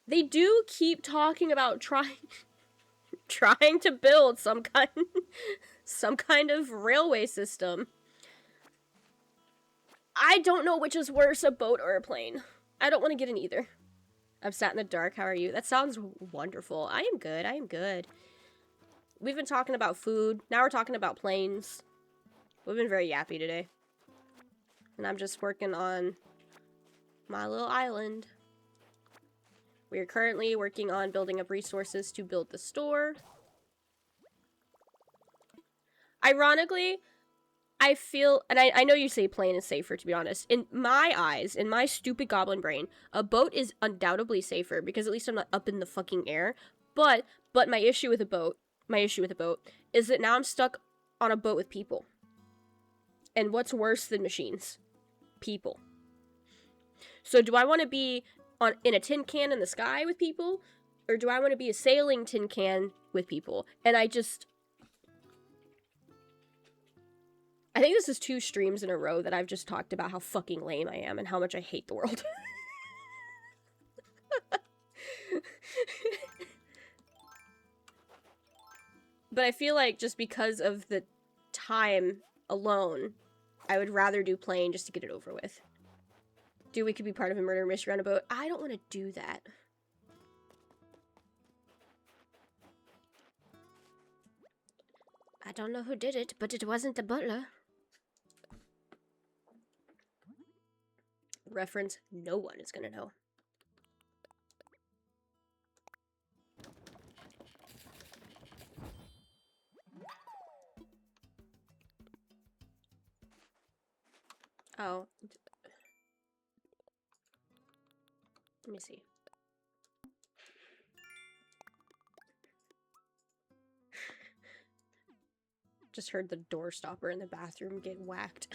They do keep talking about trying to build some kind of railway system. I don't know which is worse, a boat or a plane. I don't want to get in either. I'm sat in the dark. How are you? That sounds wonderful. I am good. I am good. We've been talking about food. Now we're talking about planes. We've been very yappy today. And I'm just working on my little island. We are currently working on building up resources to build the store. Ironically, I feel, and I know you say plane is safer, to be honest. In my eyes, in my stupid goblin brain, a boat is undoubtedly safer because at least I'm not up in the fucking air. But my issue with a boat, is that now I'm stuck on a boat with people. And what's worse than machines? People. So do I want to be in a tin can in the sky with people? Or do I want to be a sailing tin can with people? And I think this is 2 streams in a row that I've just talked about how fucking lame I am and how much I hate the world. But I feel like just because of the time alone, I would rather do plane just to get it over with. Dude, we could be part of a murder mystery on a boat. I don't want to do that. I don't know who did it, but it wasn't the butler. Reference no one is gonna know. Oh. Let me see. Just heard the door stopper in the bathroom get whacked.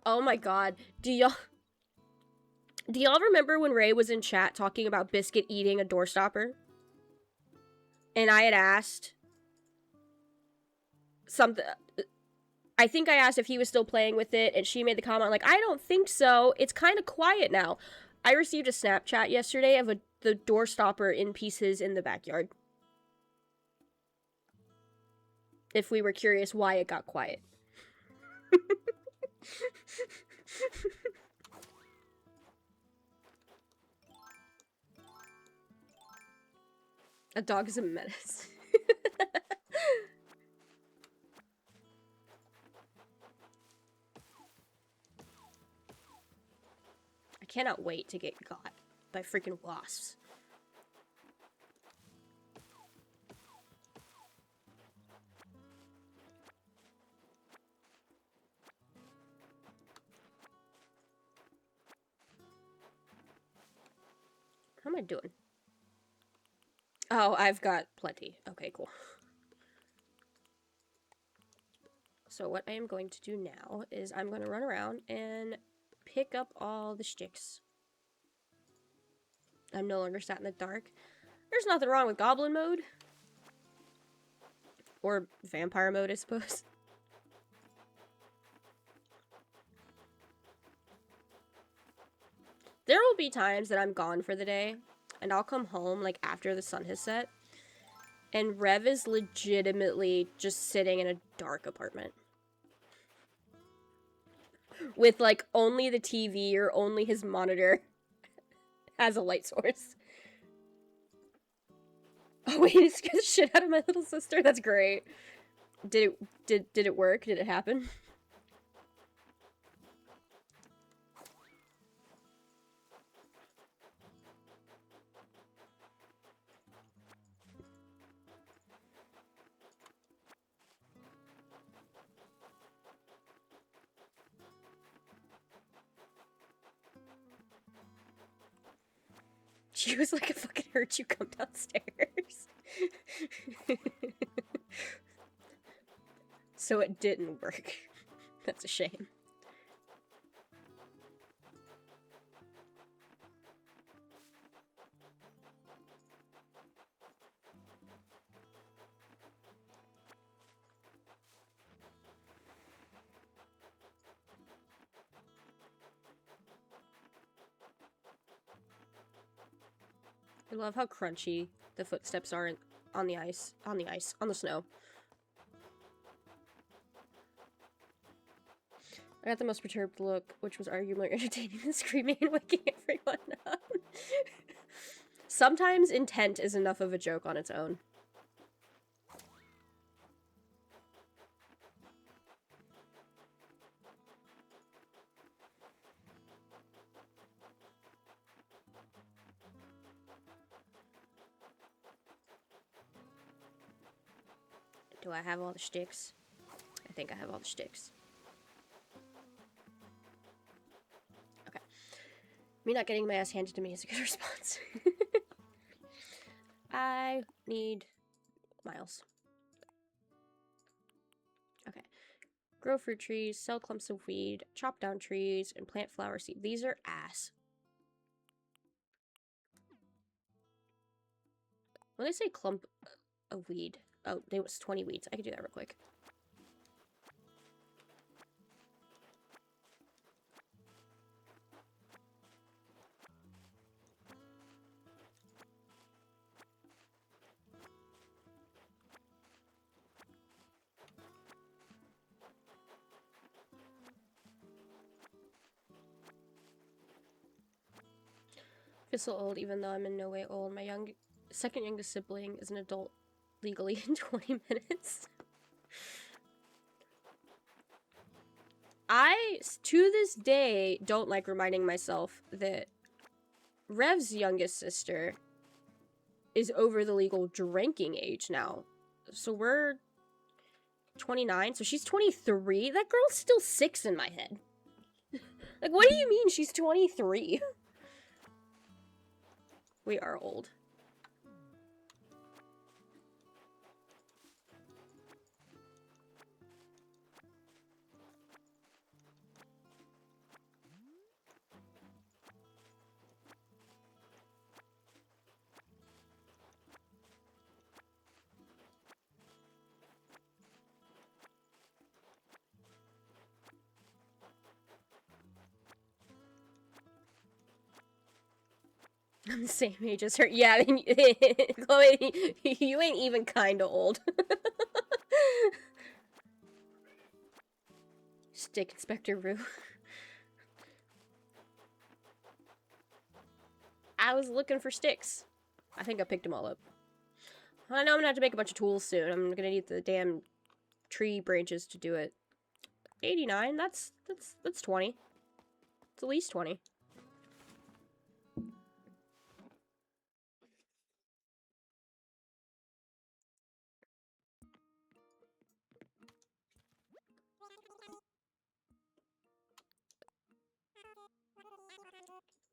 Oh my god. Do y'all remember when Ray was in chat talking about Biscuit eating a door stopper? And I had asked something. I think I asked if he was still playing with it, and she made the comment like, I don't think so. It's kind of quiet now. I received a Snapchat yesterday of the door stopper in pieces in the backyard. If we were curious why it got quiet. A dog is a menace. I cannot wait to get got by freaking wasps. How am I doing? Oh, I've got plenty. Okay, cool. So what I am going to do now is I'm going to run around and pick up all the sticks. I'm no longer sat in the dark. There's nothing wrong with goblin mode. Or vampire mode, I suppose. There will be times that I'm gone for the day, and I'll come home, like, after the sun has set, and Rev is legitimately just sitting in a dark apartment. With, like, only the TV or only his monitor as a light source. Oh wait, it scared the shit out of my little sister? That's great. Did it work? Did it happen? She was like, I fucking heard you come downstairs. So it didn't work. That's a shame. I love how crunchy the footsteps are on the snow. I got the most perturbed look, which was arguably more entertaining than screaming and waking everyone up. Sometimes intent is enough of a joke on its own. Do I have all the shticks? I think I have all the shticks. Okay. Me not getting my ass handed to me is a good response. I need miles. Okay. Grow fruit trees, sell clumps of weed, chop down trees, and plant flower seed. These are ass. When they say clump of weed, oh, it was 20 weeds. I could do that real quick. I feel so old, even though I'm in no way old. My second youngest sibling is an adult legally in 20 minutes. I, to this day, don't like reminding myself that Rev's youngest sister is over the legal drinking age now. So we're 29, so she's 23. That girl's still 6 in my head. Like, what do you mean she's 23? We are old. I'm the same age as her. Yeah, Chloe, you ain't even kinda old. Stick Inspector Rue. I was looking for sticks. I think I picked them all up. I know I'm gonna have to make a bunch of tools soon. I'm gonna need the damn tree branches to do it. 89, that's 20. It's at least 20.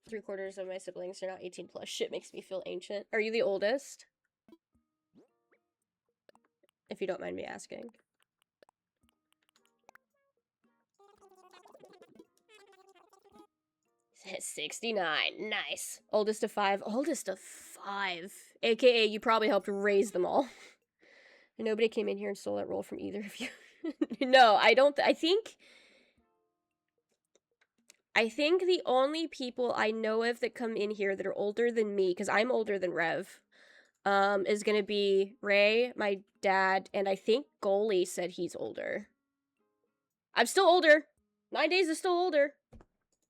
Three-quarters of my siblings are now 18 plus. Shit makes me feel ancient. Are you the oldest? If you don't mind me asking. Says 69. Nice. Oldest of 5. Oldest of 5. AKA, you probably helped raise them all. And nobody came in here and stole that role from either of you. No, I don't. I think the only people I know of that come in here that are older than me, because I'm older than Rev, is gonna be Ray, my dad, and I think Goalie said he's older. I'm still older. 9 days is still older.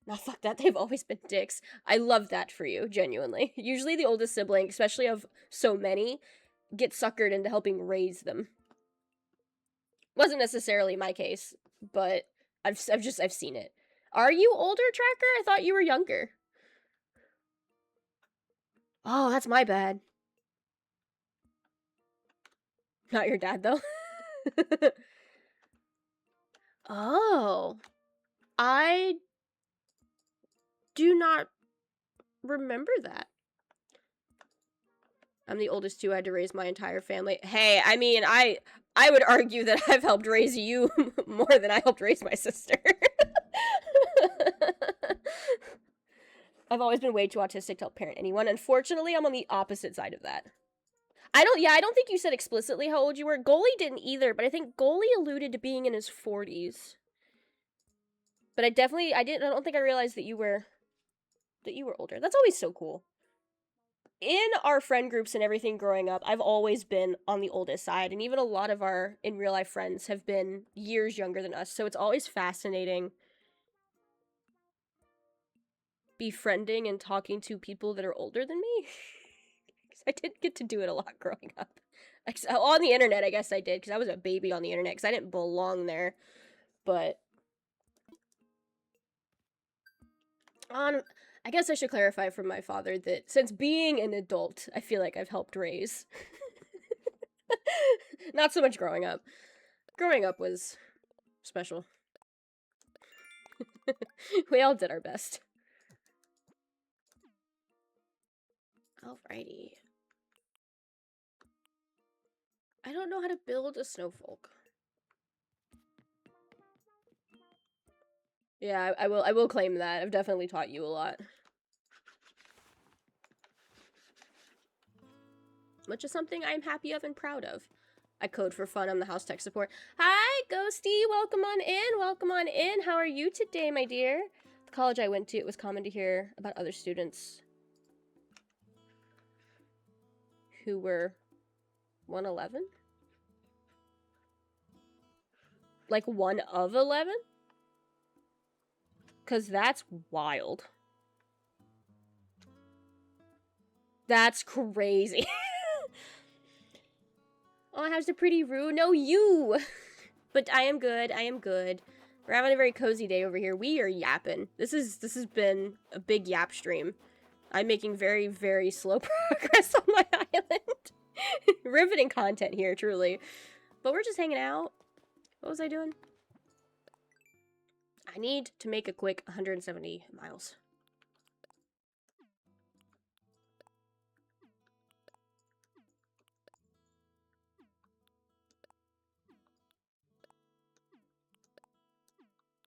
No, fuck that. They've always been dicks. I love that for you, genuinely. Usually the oldest sibling, especially of so many, gets suckered into helping raise them. Wasn't necessarily my case, but I've seen it. Are you older, Tracker? I thought you were younger. Oh, that's my bad. Not your dad, though. Oh. I do not remember that. I'm the oldest too. I had to raise my entire family. Hey, I mean, I would argue that I've helped raise you more than I helped raise my sister. I've always been way too autistic to help parent anyone. Unfortunately, I'm on the opposite side of that. I don't think you said explicitly how old you were. Goalie didn't either, but I think Goalie alluded to being in his 40s. But I don't think I realized that you were older. That's always so cool. In our friend groups and everything growing up, I've always been on the oldest side, and even a lot of our in real life friends have been years younger than us, so it's always fascinating befriending and talking to people that are older than me. 'Cause I didn't get to do it a lot growing up. On the internet, I guess I did, because I was a baby on the internet, because I didn't belong there. But I guess I should clarify from my father that since being an adult, I feel like I've helped raise. Not so much growing up. Growing up was special. We all did our best. Alrighty. I don't know how to build a snowfolk. Yeah, I will claim that. I've definitely taught you a lot. Which is something I'm happy of and proud of. I code for fun. I'm the house tech support. Hi, Ghosty! Welcome on in! Welcome on in! How are you today, my dear? The college I went to, it was common to hear about other students who were 111? Like 1 of 11? Because that's wild. That's crazy. Oh, how's the pretty Rue? No, you! But I am good. I am good. We're having a very cozy day over here. We are yapping. This has been a big yap stream. I'm making very, very slow progress on my island. Riveting content here, truly. But we're just hanging out. What was I doing? I need to make a quick 170 miles.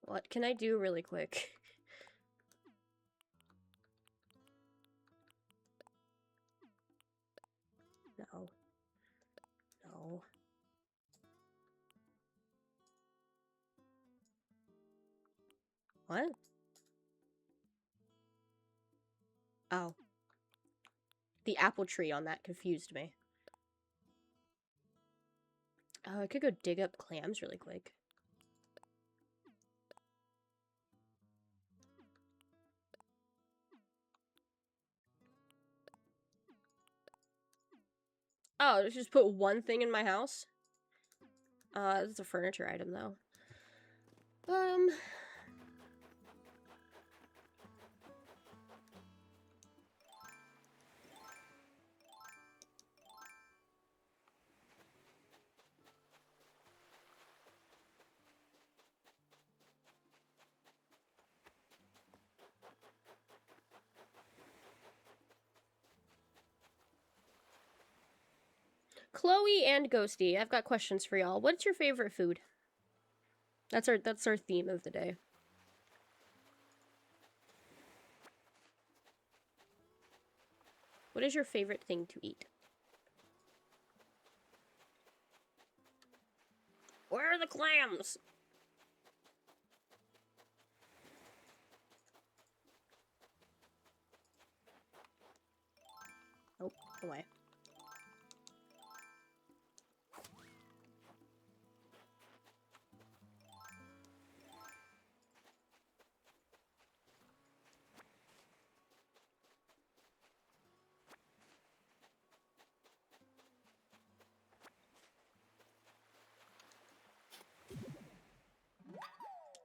What can I do really quick? No. No. What? Oh. The apple tree on that confused me. Oh, I could go dig up clams really quick. Oh, just put one thing in my house? It's a furniture item, though. Chloe and Ghosty, I've got questions for y'all. What's your favorite food? That's our theme of the day. What is your favorite thing to eat? Where are the clams? Oh, away.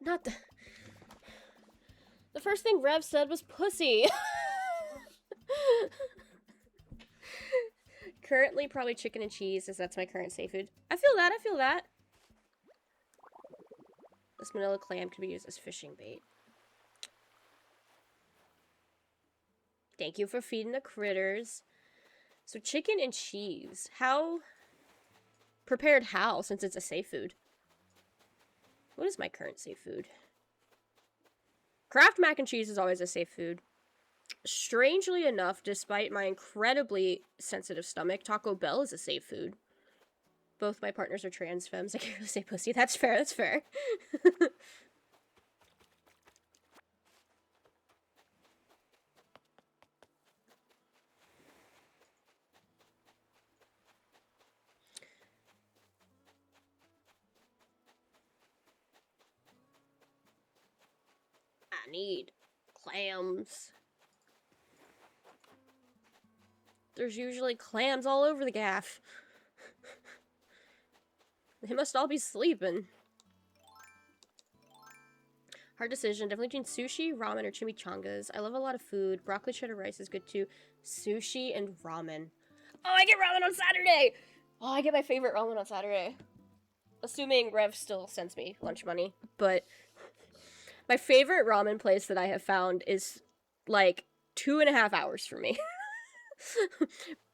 Not the first thing Rev said was pussy. Currently, probably chicken and cheese, as that's my current safe food. I feel that, I feel that. This manila clam can be used as fishing bait. Thank you for feeding the critters. So chicken and cheese. How? Prepared how, since it's a safe food? What is my current safe food? Kraft mac and cheese is always a safe food. Strangely enough, despite my incredibly sensitive stomach, Taco Bell is a safe food. Both my partners are trans femmes. I can't really say pussy. That's fair, that's fair. I need clams. There's usually clams all over the gaff. They must all be sleeping. Hard decision. Definitely between sushi, ramen, or chimichangas. I love a lot of food. Broccoli cheddar rice is good too. Sushi and ramen. Oh, I get ramen on Saturday! Oh, I get my favorite ramen on Saturday. Assuming Rev still sends me lunch money. But my favorite ramen place that I have found is like 2.5 hours for me.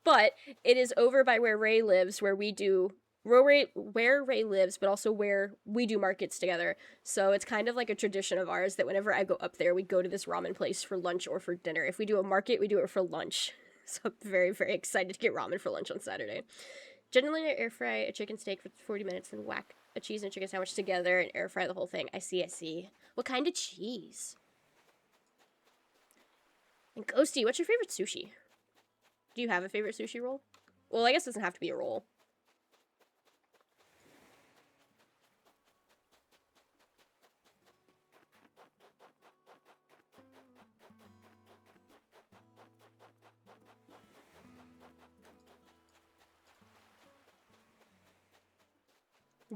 But it is over by where Ray lives, where we do where Ray lives, but also where we do markets together. So it's kind of like a tradition of ours that whenever I go up there, we go to this ramen place for lunch or for dinner. If we do a market, we do it for lunch. So I'm very, very excited to get ramen for lunch on Saturday. Generally, I air fry a chicken steak for 40 minutes and whack a cheese and chicken sandwich together and air fry the whole thing. I see. What kind of cheese? And Ghosty, what's your favorite sushi? Do you have a favorite sushi roll? Well, I guess it doesn't have to be a roll.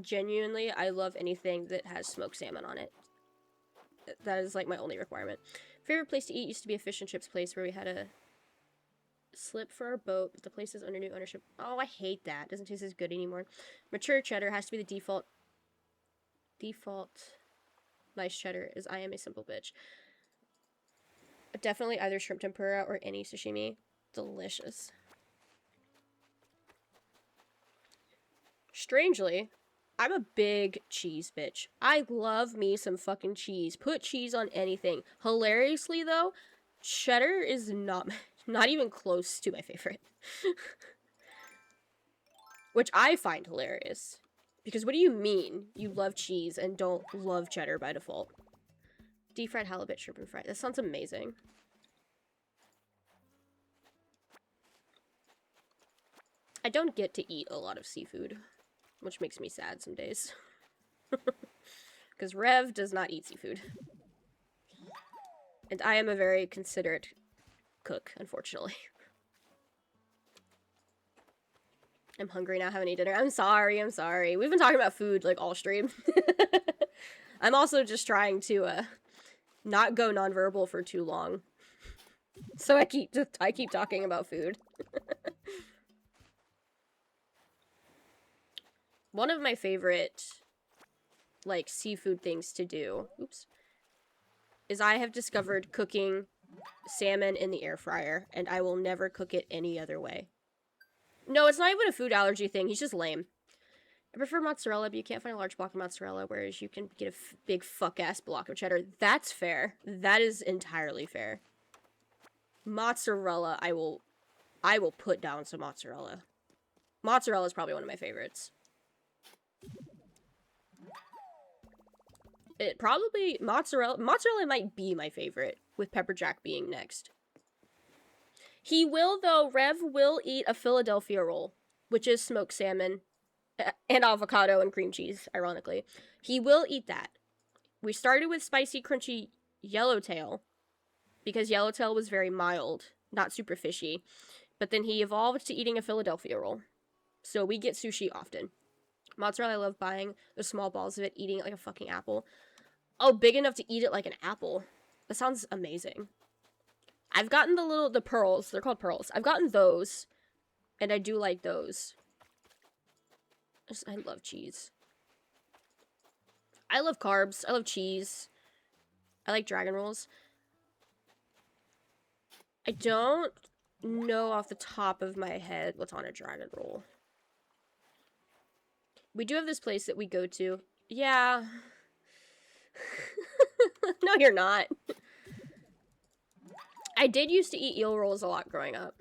Genuinely, I love anything that has smoked salmon on it. That is like my only requirement. Favorite place to eat used to be a fish and chips place where we had a slip for our boat, but the place is under new ownership. Oh, I hate that. Doesn't taste as good anymore. Mature cheddar has to be the default nice cheddar, as I am a simple bitch. Definitely either shrimp tempura or any sashimi. Delicious. Strangely, I'm a big cheese bitch. I love me some fucking cheese. Put cheese on anything. Hilariously, though, cheddar is not even close to my favorite. Which I find hilarious. Because what do you mean you love cheese and don't love cheddar by default? Deep fried halibut, shrimp and fried. That sounds amazing. I don't get to eat a lot of seafood, which makes me sad some days. Because Rev does not eat seafood. And I am a very considerate cook, unfortunately. I'm hungry now, haven't eaten dinner. I'm sorry. We've been talking about food, like, all stream. I'm also just trying to, not go nonverbal for too long. So I keep talking about food. One of my favorite, like, seafood things to do, is I have discovered cooking salmon in the air fryer, and I will never cook it any other way. No, it's not even a food allergy thing. He's just lame. I prefer mozzarella, but you can't find a large block of mozzarella, whereas you can get a big fuck-ass block of cheddar. That's fair. That is entirely fair. Mozzarella, I will put down some mozzarella. Mozzarella is probably one of my favorites. Mozzarella might be my favorite, with pepper jack being next. He will, though, Rev will eat a Philadelphia roll, which is smoked salmon and avocado and cream cheese, ironically. He will eat that. We started with spicy, crunchy yellowtail, because yellowtail was very mild, not super fishy. But then he evolved to eating a Philadelphia roll. So we get sushi often. Mozzarella, I love buying the small balls of it, eating it like a fucking apple. Oh, big enough to eat it like an apple. That sounds amazing. I've gotten the pearls. They're called pearls. I've gotten those. And I do like those. I love cheese. I love carbs. I love cheese. I like dragon rolls. I don't know off the top of my head what's on a dragon roll. We do have this place that we go to. Yeah. No, you're not. I did used to eat eel rolls a lot growing up.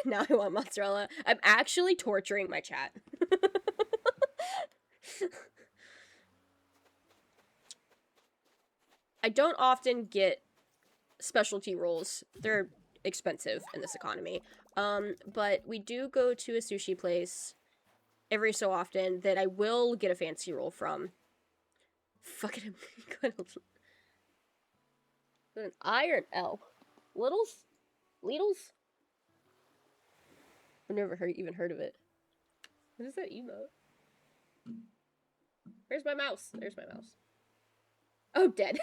Now I want mozzarella. I'm actually torturing my chat. I don't often get specialty rolls. They're expensive in this economy. But we do go to a sushi place every so often that I will get a fancy roll from. Fucking an I or an L? Littles? Lidls? I've never even heard of it. What is that emote? Where's my mouse? There's my mouse. Oh, dead.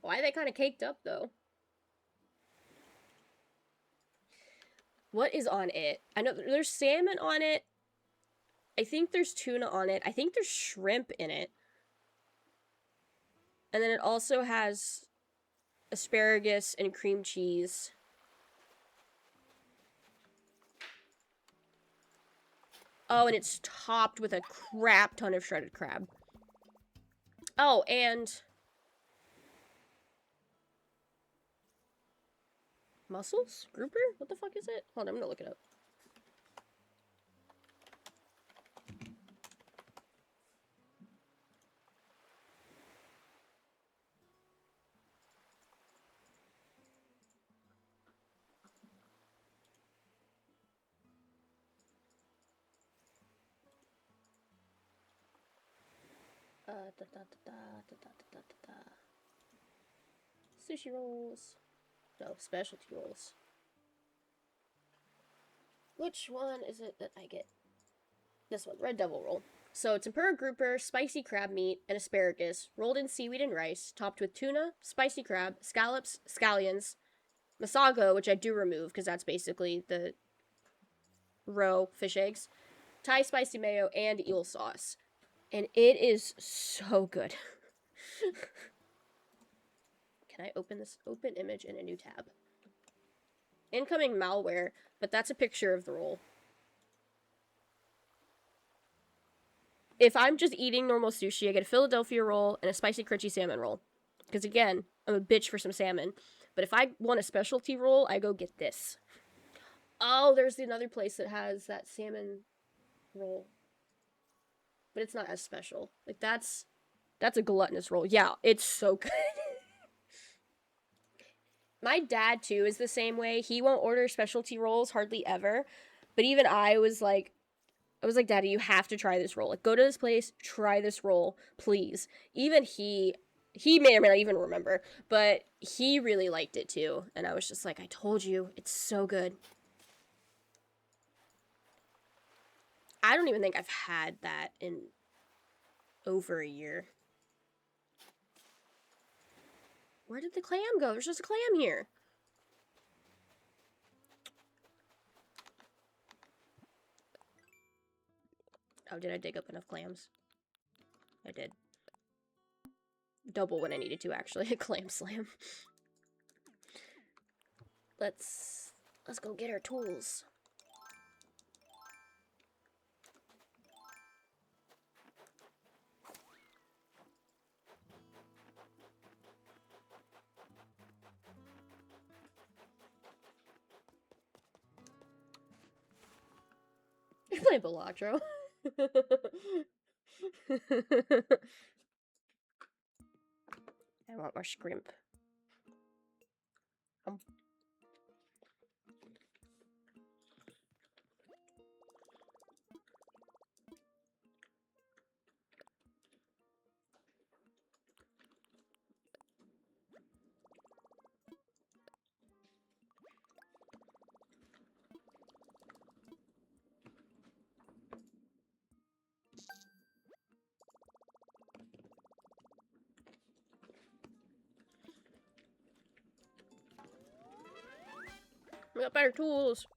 Why are they kind of caked up, though? What is on it? I know there's salmon on it. I think there's tuna on it. I think there's shrimp in it. And then it also has asparagus and cream cheese. Oh, and it's topped with a crap ton of shredded crab. Oh, and mussels? Grouper? What the fuck is it? Hold on, I'm gonna look it up. Sushi rolls. No, specialty rolls. Which one is it that I get? This one, red devil roll. So tempura grouper, spicy crab meat, and asparagus, rolled in seaweed and rice, topped with tuna, spicy crab, scallops, scallions, masago, which I do remove because that's basically the roe fish eggs, Thai spicy mayo, and eel sauce. And it is so good. Can I open this? Open image in a new tab. Incoming malware, but that's a picture of the roll. If I'm just eating normal sushi, I get a Philadelphia roll and a spicy crunchy salmon roll. Because again, I'm a bitch for some salmon. But if I want a specialty roll, I go get this. Oh, there's another place that has that salmon roll. But it's not as special. Like, that's a gluttonous roll. Yeah, it's so good. My dad, too, is the same way. He won't order specialty rolls hardly ever. But even I was like, Daddy, you have to try this roll. Like, go to this place, try this roll, please. Even he may or may not even remember, but he really liked it, too. And I was just like, I told you, it's so good. I don't even think I've had that in over a year. Where did the clam go? There's just a clam here. Oh, did I dig up enough clams? I did. Double when I needed to, actually. A clam slam. Let's go get our tools. You're playing Balatro. I want more shrimp. We got better tools.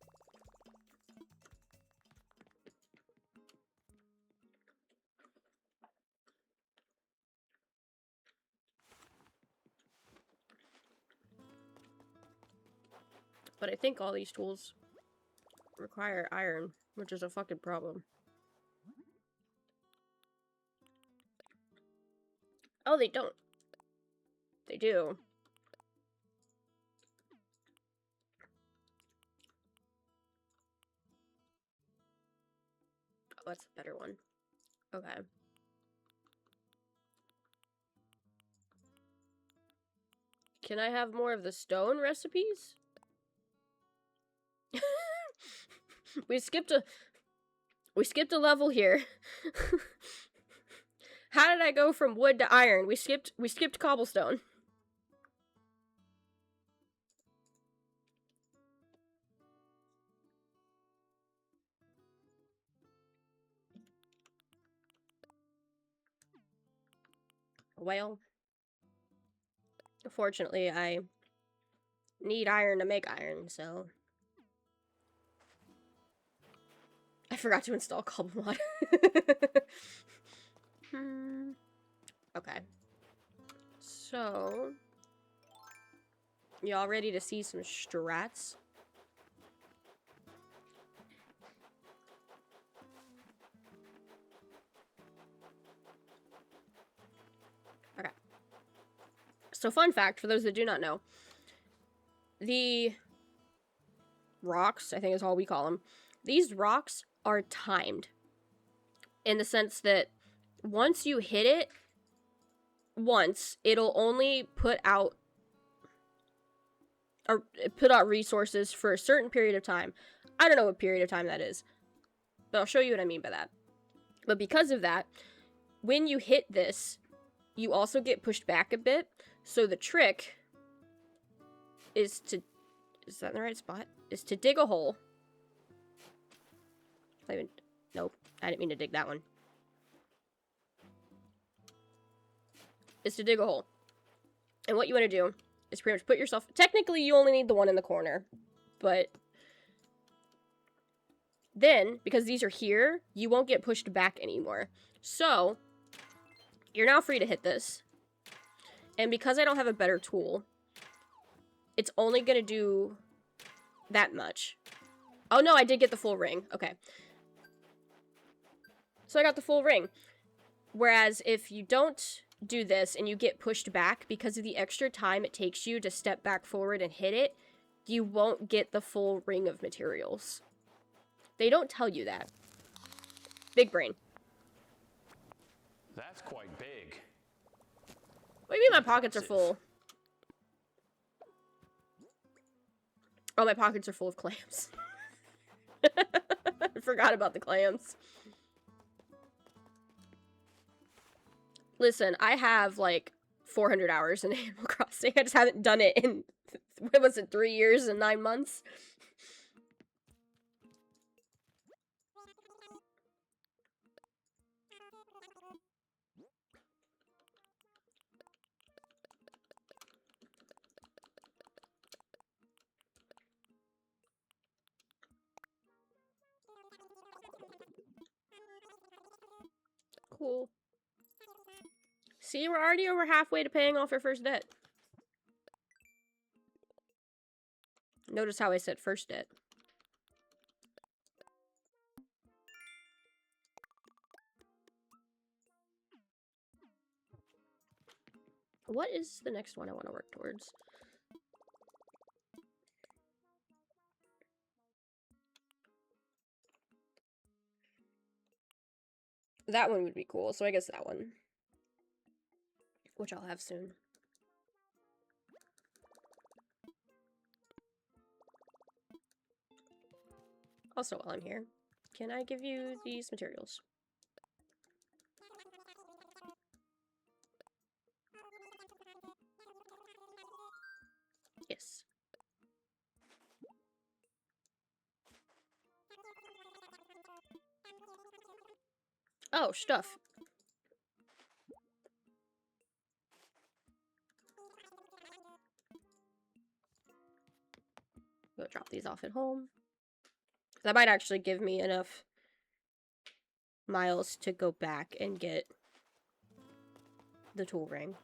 But I think all these tools require iron, which is a fucking problem. Oh, they don't. They do. Oh, that's a better one. Okay. Can I have more of the stone recipes? We skipped a level here. How did I go from wood to iron? We skipped cobblestone. Well, fortunately, I need iron to make iron, so... I forgot to install cobble mod. Okay. So... Y'all ready to see some strats? Okay. So fun fact, for those that do not know, the rocks, I think is all we call them, these rocks are timed. In the sense that once you hit it once, it'll only put out resources for a certain period of time. I don't know what period of time that is, but I'll show you what I mean by that. But because of that, when you hit this, you also get pushed back a bit. So the trick is to... Is that in the right spot? Is to dig a hole. Nope. I didn't mean to dig that one. Is to dig a hole. And what you want to do is pretty much put yourself... Technically, you only need the one in the corner. But then, because these are here, you won't get pushed back anymore. So, you're now free to hit this. And because I don't have a better tool, it's only going to do that much. Oh no, I did get the full ring. Okay. So I got the full ring. Whereas if you don't do this and you get pushed back because of the extra time it takes you to step back forward and hit it, you won't get the full ring of materials. They don't tell you that. Big brain. That's quite big. What do you mean my pockets are full? Oh, my pockets are full of clams. I forgot about the clams. Listen, I have like 400 hours in Animal Crossing. I just haven't done it in, what was it, 3 years and 9 months? Cool. See, we're already over halfway to paying off our first debt. Notice how I said first debt. What is the next one I want to work towards? That one would be cool, so I guess that one. Which I'll have soon. Also, while I'm here, can I give you these materials? Yes. Oh, stuff. Go drop these off at home. That might actually give me enough miles to go back and get the tool ring.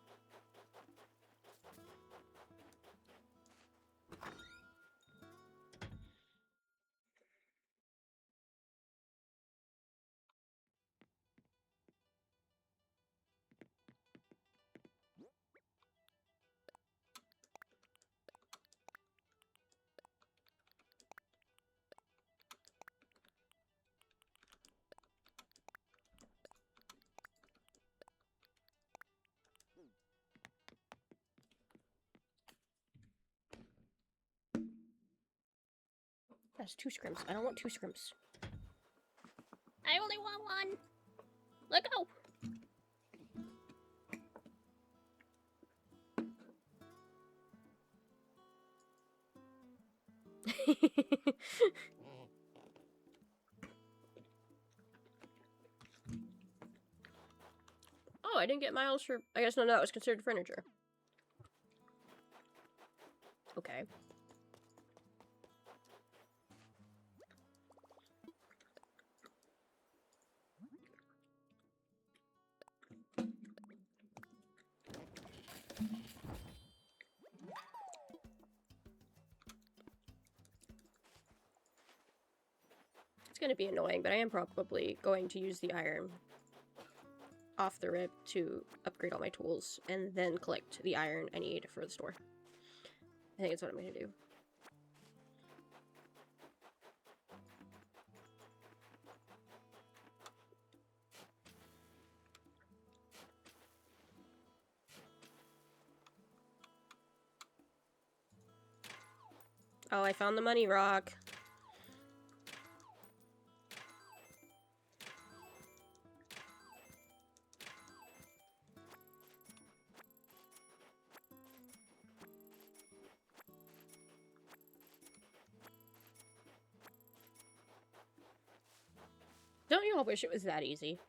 That's 2 scrims. I don't want 2 scrims. I only want 1. Let go. Oh, I didn't get miles for... I guess no, that was considered furniture. Okay. It's going to be annoying, but I am probably going to use the iron off the rip to upgrade all my tools and then collect the iron I need for the store. I think that's what I'm going to do. Oh, I found the money rock. Don't you all wish it was that easy?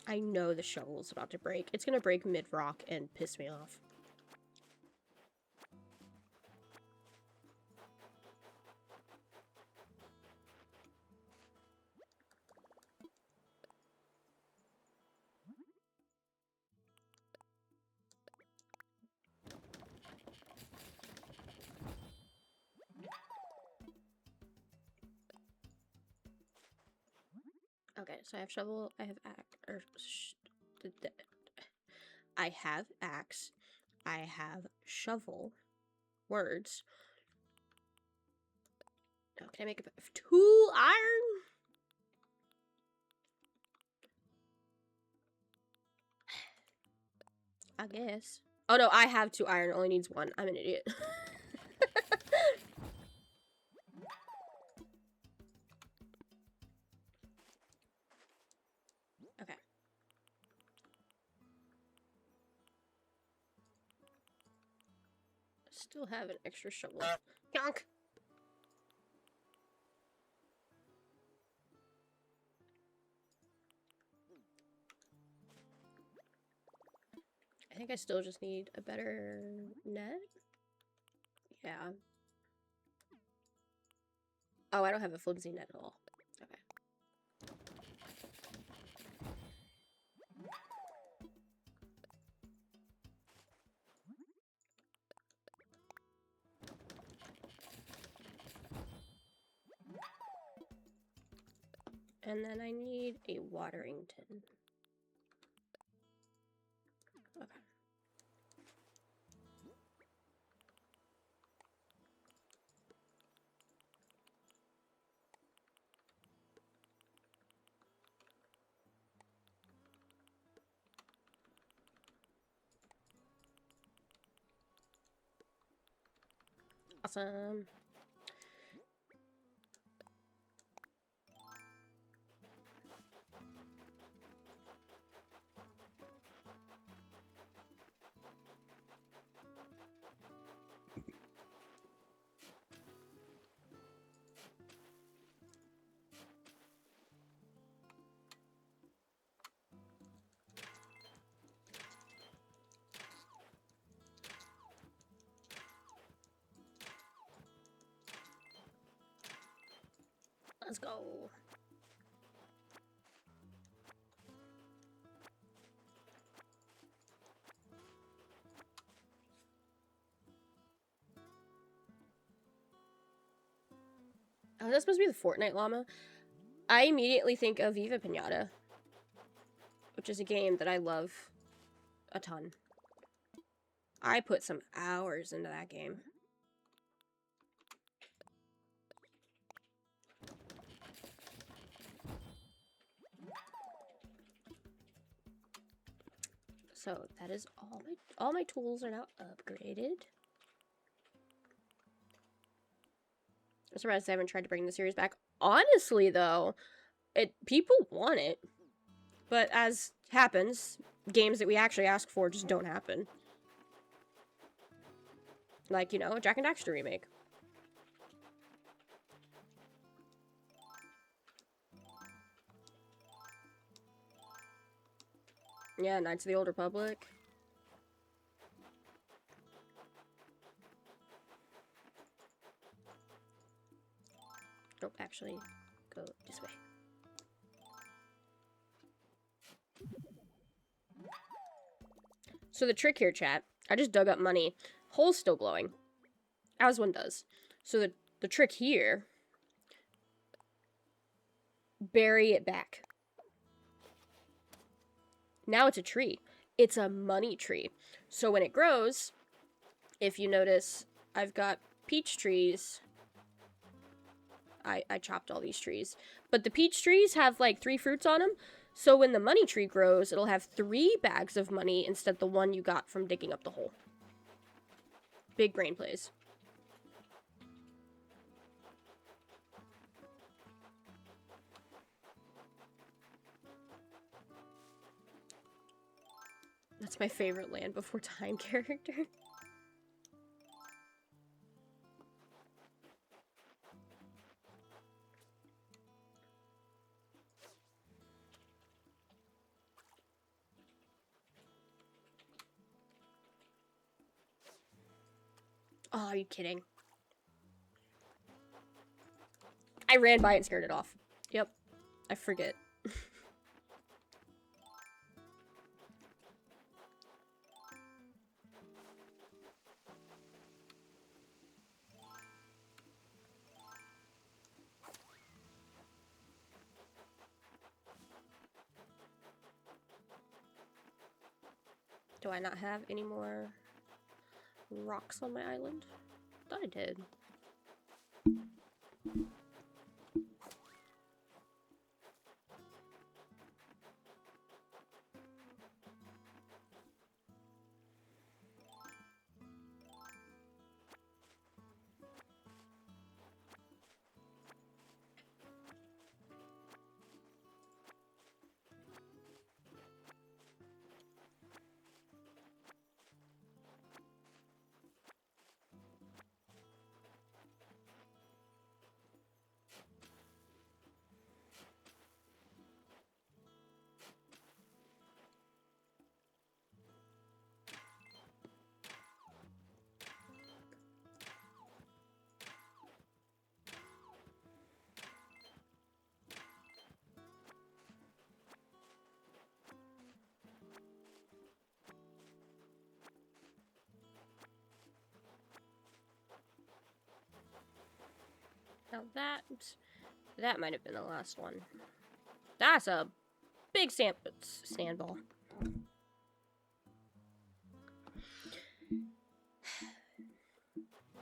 I know the shovel's about to break. It's gonna break mid-rock and piss me off. Okay, so I have shovel, I have I have axe, I have shovel, words. Oh, can I make 2 iron? I guess. Oh no, I have 2 iron, only needs 1. I'm an idiot. Okay. Still have an extra shovel. Yonk! I think I still just need a better net. Yeah. Oh, I don't have a flimsy net at all. Okay. And then I need a watering tin. Okay. Awesome. Let's go. Oh, that's supposed to be the Fortnite llama. I immediately think of Viva Pinata, which is a game that I love a ton. I put some hours into that game. So that is all my tools are now upgraded. I'm surprised I haven't tried to bring the series back. Honestly, though, people want it. But as happens, games that we actually ask for just don't happen. Like, you know, a Jack and Daxter remake. Yeah, Knights of the Old Republic. Nope, actually, go this way. So the trick here, chat, I just dug up money. Hole's still glowing, as one does. So the trick here, bury it back. Now it's a tree. It's a money tree. So when it grows, if you notice, I've got peach trees. I chopped all these trees. But the peach trees have like 3 fruits on them. So when the money tree grows, it'll have 3 bags of money instead of the one you got from digging up the hole. Big brain plays. That's my favorite Land Before Time character. Oh, are you kidding? I ran by it and scared it off. Yep. I forget. Do I not have any more rocks on my island? Thought I did. Now that might have been the last one. That's a big sand ball.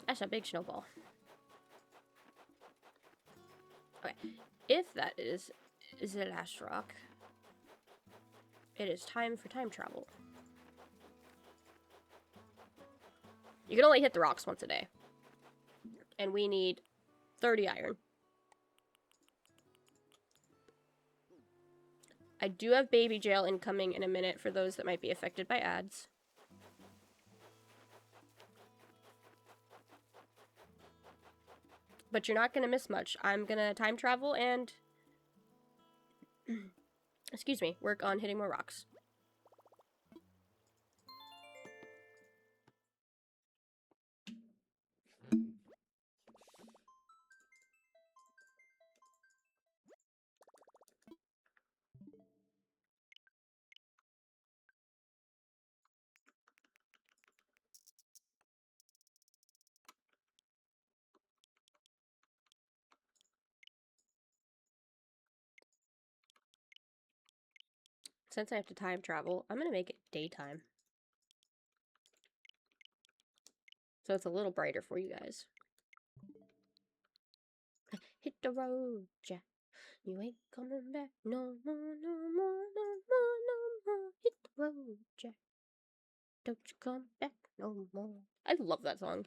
That's a big snowball. Okay, if that is the last rock, it is time for time travel. You can only hit the rocks once a day. And we need 30 iron. I do have baby jail incoming in a minute for those that might be affected by ads. But you're not going to miss much. I'm going to time travel and, excuse me, work on hitting more rocks. Since I have to time travel, I'm going to make it daytime. So it's a little brighter for you guys. Hit the road, Jack. You ain't coming back no more, no more, no more, no more. Hit the road, Jack. Don't you come back no more. I love that song.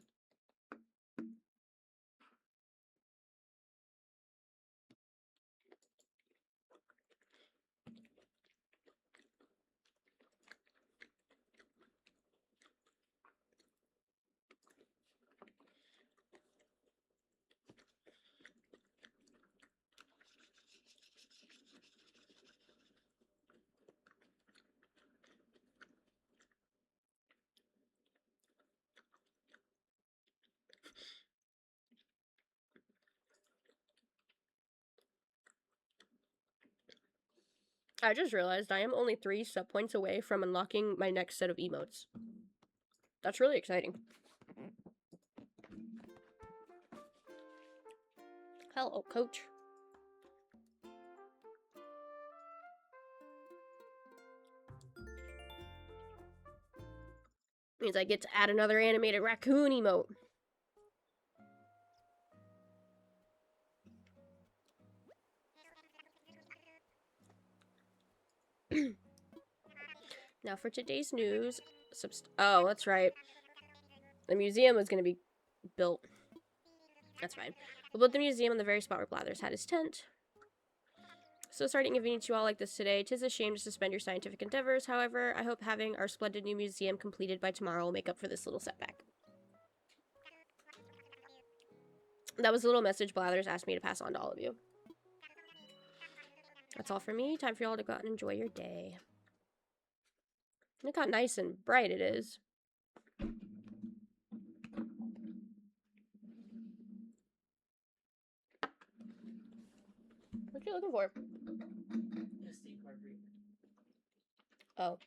I just realized I am only 3 sub points away from unlocking my next set of emotes. That's really exciting. Hello, coach. Means I get to add another animated raccoon emote. Now for today's news. Oh, that's right. The museum was going to be built. That's fine. We'll build the museum on the very spot where Blathers had his tent. So sorry to inconvenience you all like this today. 'Tis a shame to suspend your scientific endeavors. However, I hope having our splendid new museum completed by tomorrow will make up for this little setback. That was a little message Blathers asked me to pass on to all of you. That's all for me. Time for y'all to go out and enjoy your day. Look how nice and bright it is. What you looking for? SD card reader. Oh.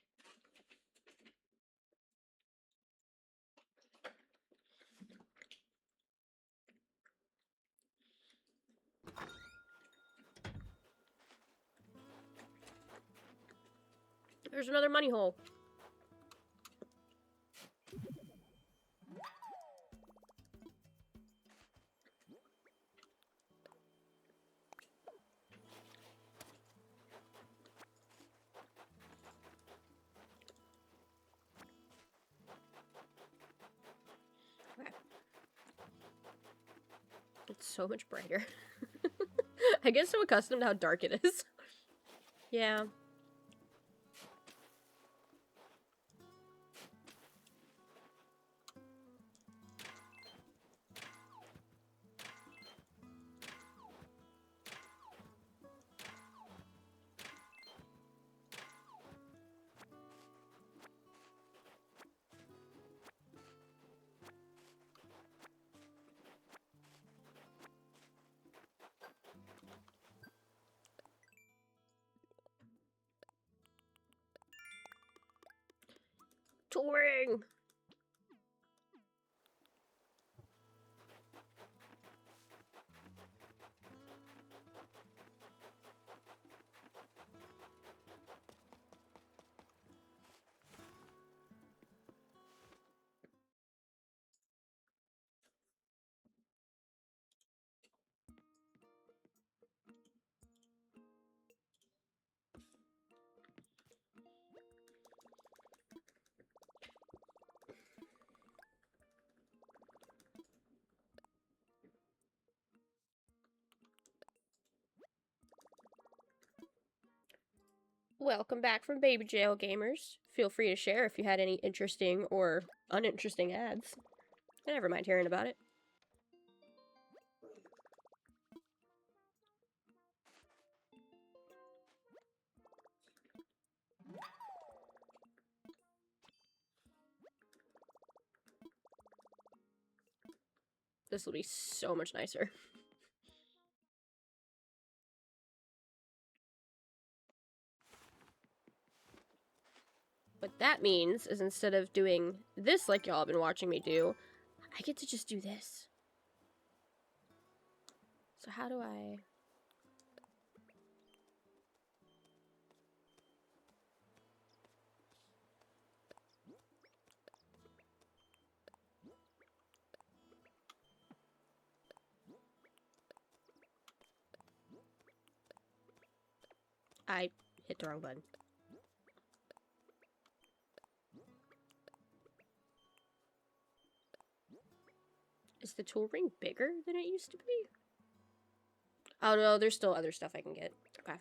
There's another money hole. Okay. It's so much brighter. I get so accustomed to how dark it is. Yeah. Touring! Welcome back from Baby Jail Gamers. Feel free to share if you had any interesting or uninteresting ads. I never mind hearing about it. This will be so much nicer. What that means is instead of doing this like y'all have been watching me do, I get to just do this. So how do I... I hit the wrong button. the tool ring bigger than it used to be? Oh no, there's still other stuff I can get. Okay.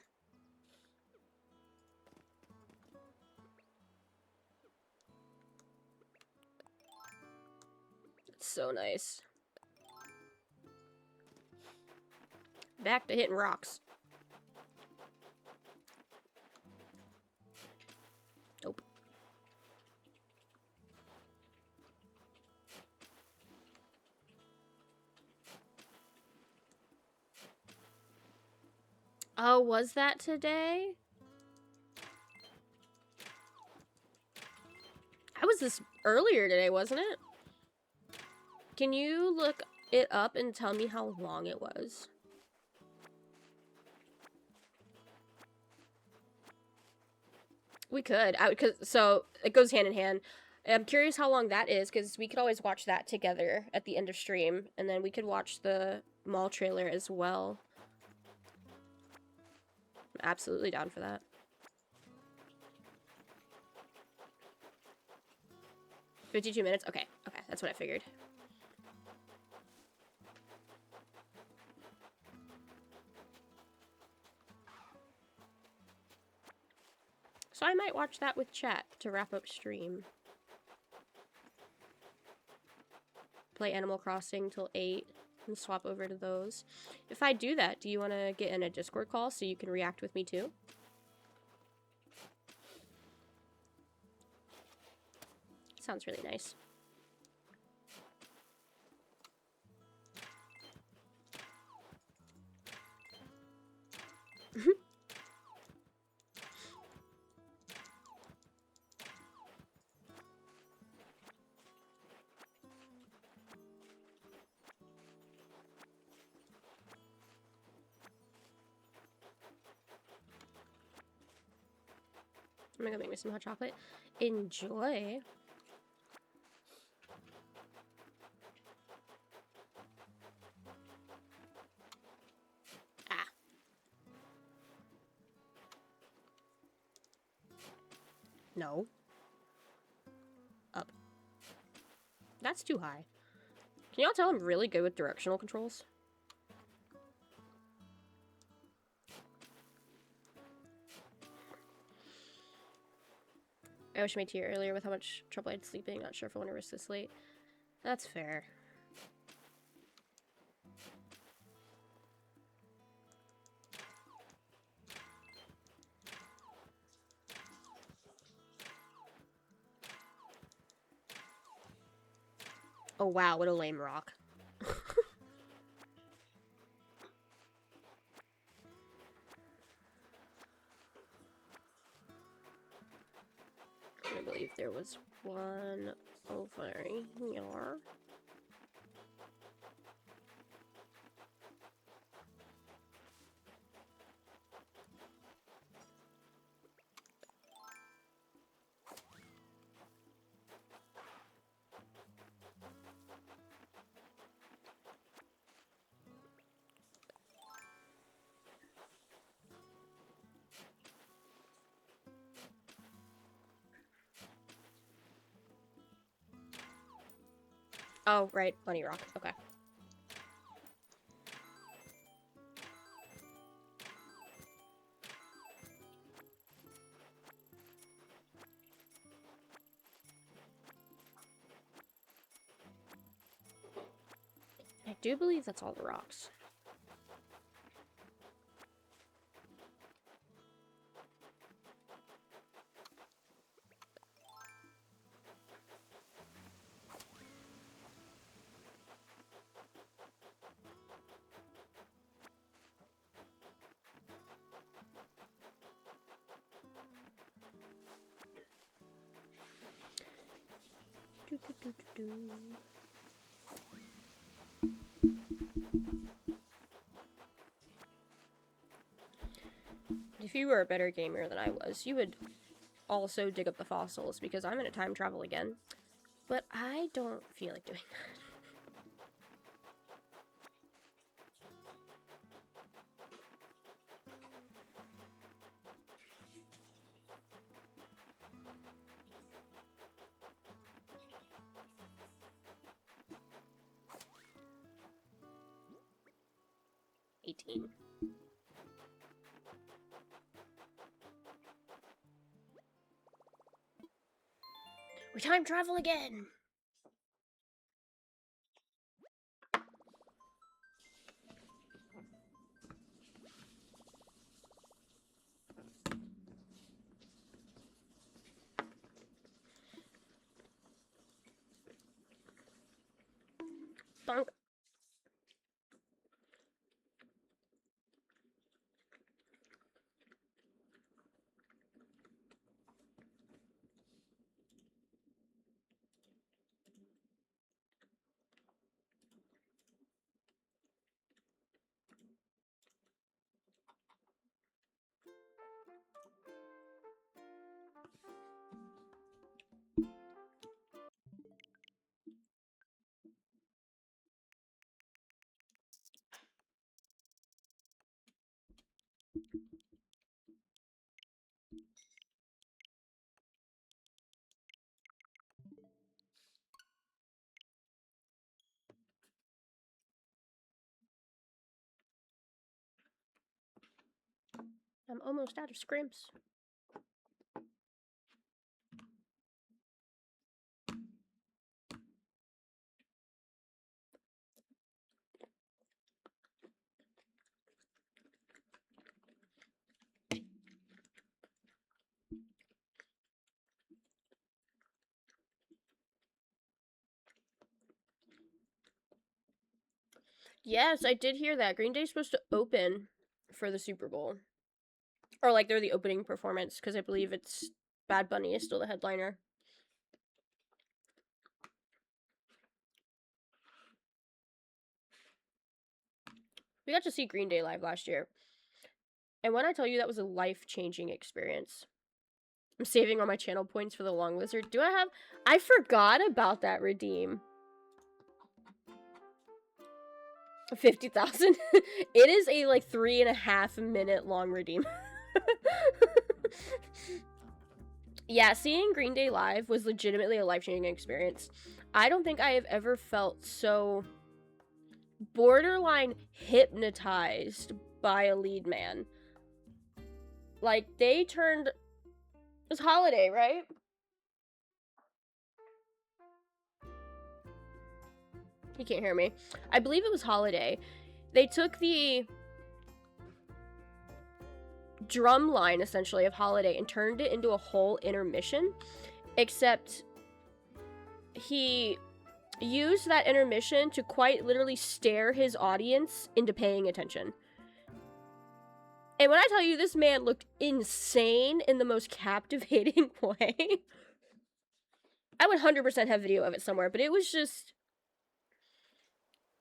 It's so nice. Back to hitting rocks. Nope. Oh, was that today? I was this earlier today, wasn't it? Can you look it up and tell me how long it was? We could. So it goes hand in hand. I'm curious how long that is, because we could always watch that together at the end of stream, and then we could watch the mall trailer as well. I'm absolutely down for that. 52 minutes? Okay, okay, that's what I figured. So I might watch that with chat to wrap up stream. Play Animal Crossing till 8 and swap over to those. If I do that, do you want to get in a Discord call so you can react with me too? Sounds really nice. I'm gonna go make me some hot chocolate. Enjoy. Ah. No. Up. That's too high. Can y'all tell I'm really good with directional controls? I wish I made tea earlier with how much trouble I had sleeping. Not sure if I want to risk this late. That's fair. Oh wow, what a lame rock. I believe there was one over here. Oh, right, bunny rock. Okay. I do believe that's all the rocks. Do, do, do, do, do. If you were a better gamer than I was, you would also dig up the fossils, because I'm gonna time travel again. But I don't feel like doing that. 18. We time travel again. Bonk. I'm almost out of scrimps. Yes, I did hear that. Green Day's supposed to open for the Super Bowl. Or, like, they're the opening performance, because I believe it's Bad Bunny is still the headliner. We got to see Green Day live last year. And when I tell you that was a life-changing experience. I'm saving all my channel points for the Long Lizard. Do I have... I forgot about that redeem. 50,000? It is a, like, 3.5 minute long redeem. Yeah, seeing Green Day live was legitimately a life-changing experience. I don't think I have ever felt so borderline hypnotized by a lead man. Like, they turned... It was Holiday, right? You can't hear me. I believe it was Holiday. They took the drum line, essentially, of Holiday and turned it into a whole intermission, except he used that intermission to quite literally stare his audience into paying attention. And when I tell you this man looked insane in the most captivating way, I would 100% have video of it somewhere, but it was just...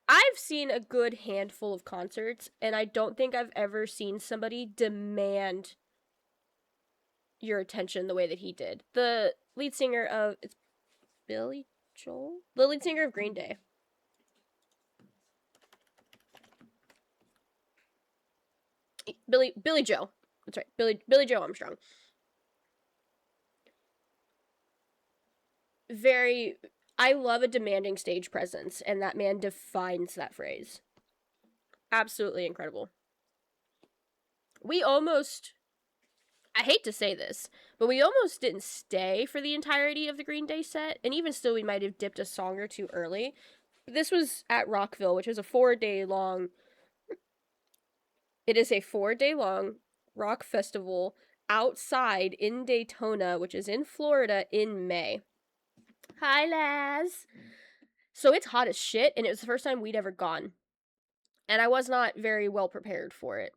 I've seen a good handful of concerts, and I don't think I've ever seen somebody demand your attention the way that he did. The lead singer of... It's Billy Joel? The lead singer of Green Day. Billy Joe. That's right. Billy Joe Armstrong. I love a demanding stage presence, and that man defines that phrase. Absolutely incredible. We almost... I hate to say this, but we almost didn't stay for the entirety of the Green Day set, and even still we might have dipped a song or two early. This was at Rockville, which is a 4-day long... It is a 4-day long rock festival outside in Daytona, which is in Florida, in May. Hi, Laz! So it's hot as shit, and it was the first time we'd ever gone. And I was not very well prepared for it.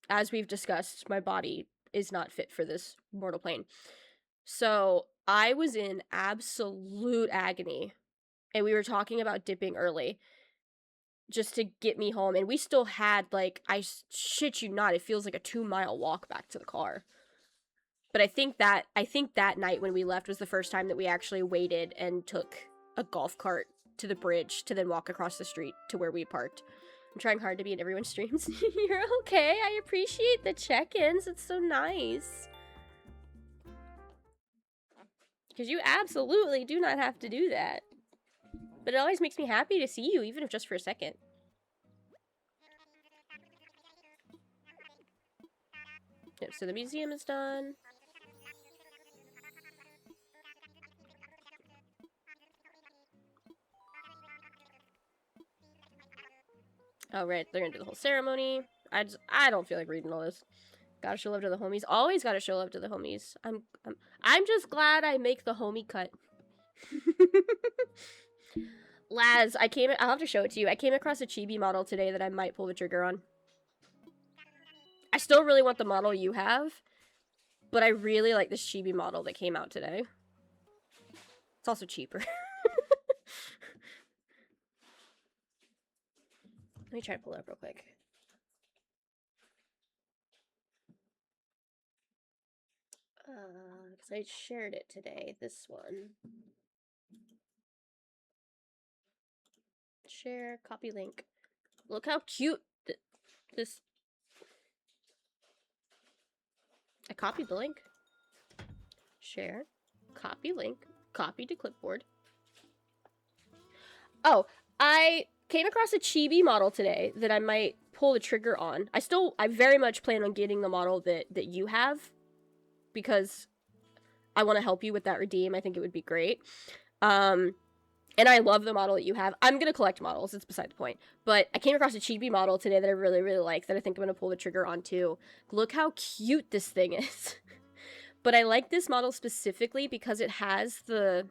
As we've discussed, my body is not fit for this mortal plane. So I was in absolute agony. And we were talking about dipping early. Just to get me home. And we still had, like, I shit you not, it feels like a 2-mile walk back to the car. But I think that night when we left was the first time that we actually waited and took a golf cart to the bridge to then walk across the street to where we parked. I'm trying hard to be in everyone's streams. You're okay. I appreciate the check-ins. It's so nice. Because you absolutely do not have to do that. But it always makes me happy to see you, even if just for a second. Snips to the museum is done. Oh, right. They're gonna do the whole ceremony. I don't feel like reading all this. Gotta show love to the homies. Always gotta show love to the homies. I'm just glad I make the homie cut. Laz, I'll have to show it to you. I came across a chibi model today that I might pull the trigger on. I still really want the model you have, but I really like this chibi model that came out today. It's also cheaper. Let me try to pull it up real quick. Because I shared it today, this one. Share, copy link. Look how cute this... I copied the link. Share, copy link, copy to clipboard. Oh, I came across a chibi model today that I might pull the trigger on. I very much plan on getting the model that you have, because I want to help you with that redeem. I think it would be great. And I love the model that you have. I'm going to collect models. It's beside the point. But I came across a chibi model today that I really, really like that I think I'm going to pull the trigger on too. Look how cute this thing is. But I like this model specifically because it has the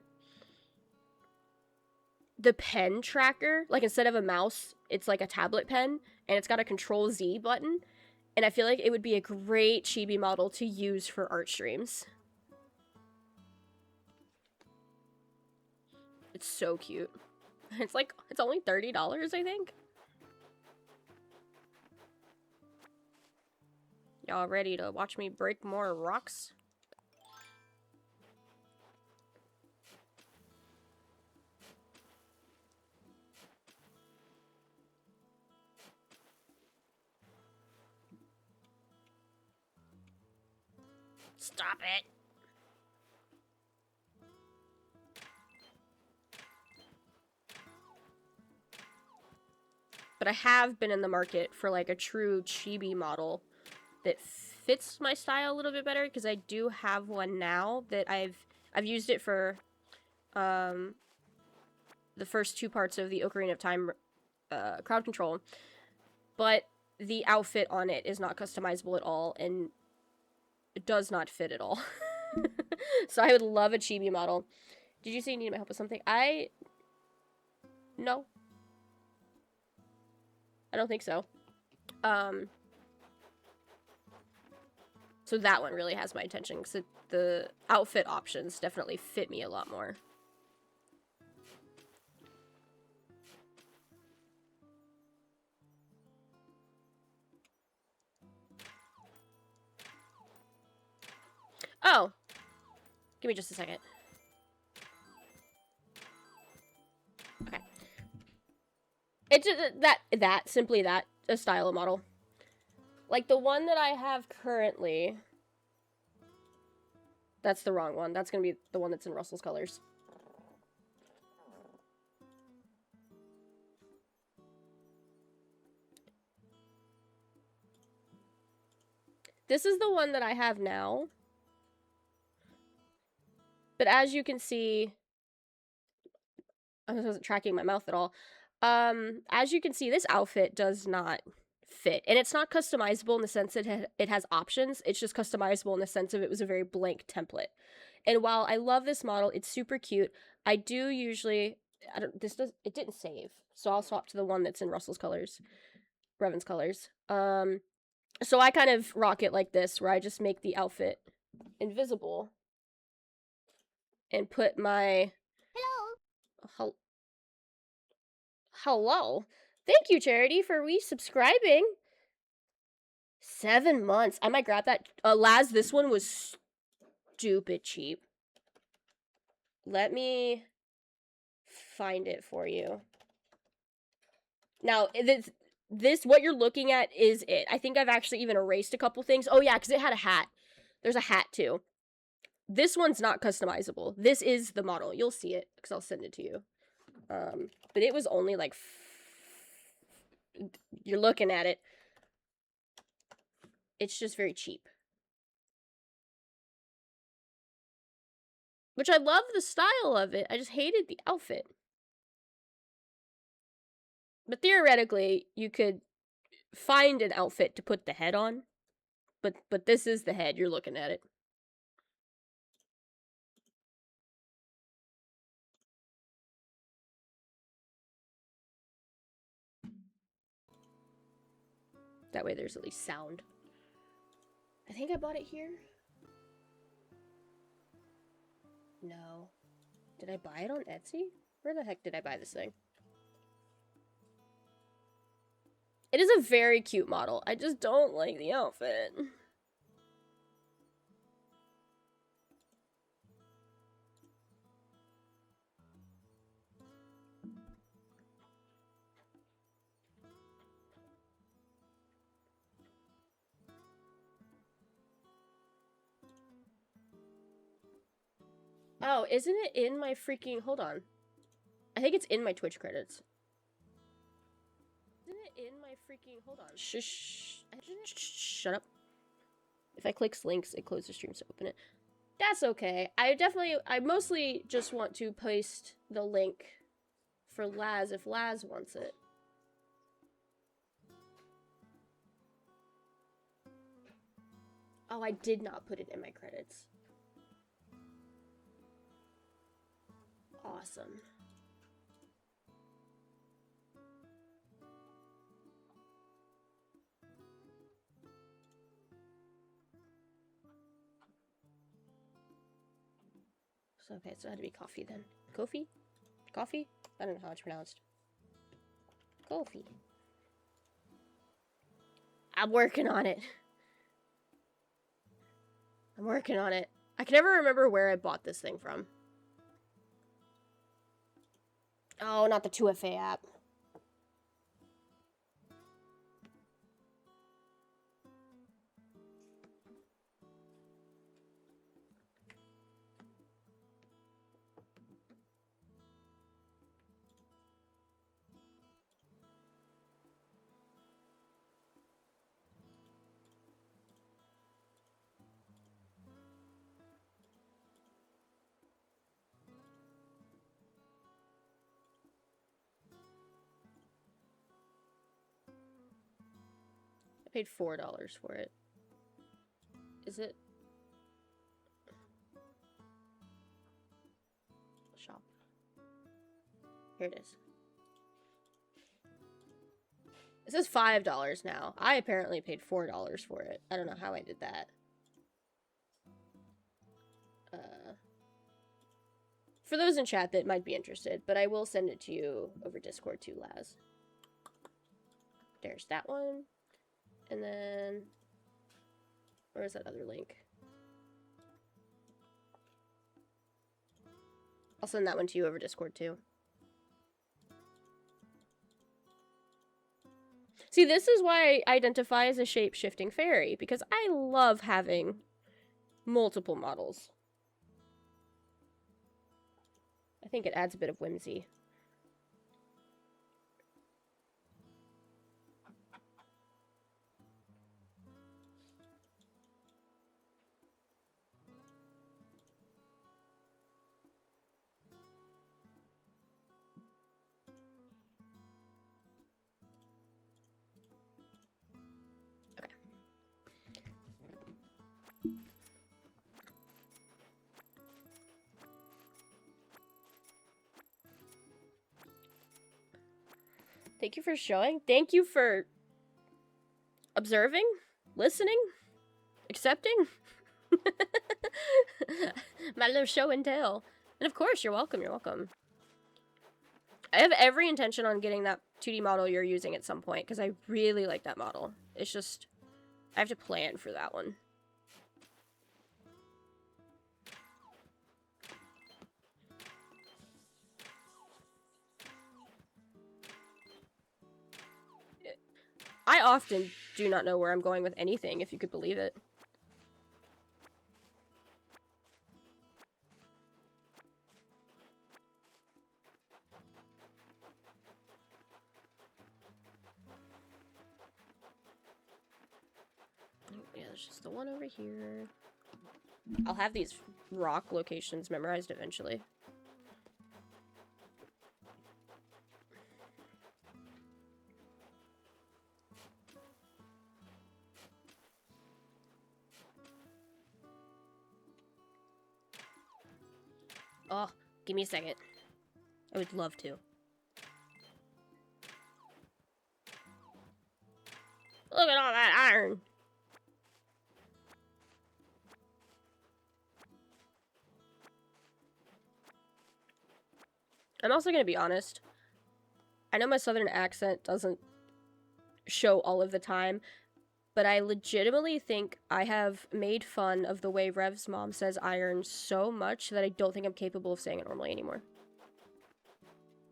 pen tracker. Like, instead of a mouse, it's like a tablet pen. And it's got a Control-Z button. And I feel like it would be a great chibi model to use for art streams. It's so cute. It's only $30, I think. Y'all ready to watch me break more rocks? Stop it. But I have been in the market for like a true chibi model that fits my style a little bit better, because I do have one now that I've used it for the first 2 parts of the Ocarina of Time crowd control, but the outfit on it is not customizable at all, and it does not fit at all. So I would love a chibi model. Did you say you need my help with something? No. I don't think so. So that one really has my attention, because the outfit options definitely fit me a lot more. Oh! Give me just a second. Okay. It's just simply that, a style of model. Like, the one that I have currently... That's the wrong one. That's gonna be the one that's in Russell's colors. This is the one that I have now. But as you can see... I wasn't tracking my mouth at all. As you can see, this outfit does not fit. And it's not customizable in the sense that it has options. It's just customizable in the sense of it was a very blank template. And while I love this model, it's super cute, I do usually... it didn't save. So I'll swap to the one that's in Russell's colors. Revan's colors. So I kind of rock it like this, where I just make the outfit invisible. And put my... Hello. Thank you, Charity, for resubscribing. 7 months. I might grab that. Laz, this one was stupid cheap. Let me find it for you. Now, this, what you're looking at is it. I think I've actually even erased a couple things. Oh, yeah, because it had a hat. There's a hat, too. This one's not customizable. This is the model. You'll see it, because I'll send it to you. But it was only like... You're looking at it. It's just very cheap. Which I love the style of it. I just hated the outfit. But theoretically, you could find an outfit to put the head on. But this is the head. You're looking at it. That way there's at least sound. I think I bought it here. No. Did I buy it on Etsy? Where the heck did I buy this thing? It is a very cute model. I just don't like the outfit. Oh, isn't it in my freaking... Hold on. I think it's in my Twitch credits. Isn't it in my freaking... Hold on. Shh. Shut up. If I click links, it closes streams to open it. That's okay. I mostly just want to paste the link for Laz if Laz wants it. Oh, I did not put it in my credits. Awesome. So, okay, so it had to be coffee then. Kofi? Coffee? I don't know how it's pronounced. Kofi. I'm working on it. I'm working on it. I can never remember where I bought this thing from. Oh, not the 2FA app. I paid $4 for it. Is it? Shop. Here it is. It says $5 now. I apparently paid $4 for it. I don't know how I did that. For those in chat that might be interested, but I will send it to you over Discord too, Laz. There's that one. And then... Where's that other link? I'll send that one to you over Discord too. See, this is why I identify as a shape-shifting fairy, because I love having multiple models. I think it adds a bit of whimsy. Thank you for showing. Thank you for observing, listening, accepting. My little show and tell. And of course, you're welcome, you're welcome. I have every intention on getting that 2D model you're using at some point, because I really like that model. It's just, I have to plan for that one. I often do not know where I'm going with anything, if you could believe it. Yeah, there's just the one over here. I'll have these rock locations memorized eventually. Oh, give me a second. I would love to. Look at all that iron. I'm also gonna be honest. I know my southern accent doesn't show all of the time, but I legitimately think I have made fun of the way Rev's mom says iron so much that I don't think I'm capable of saying it normally anymore.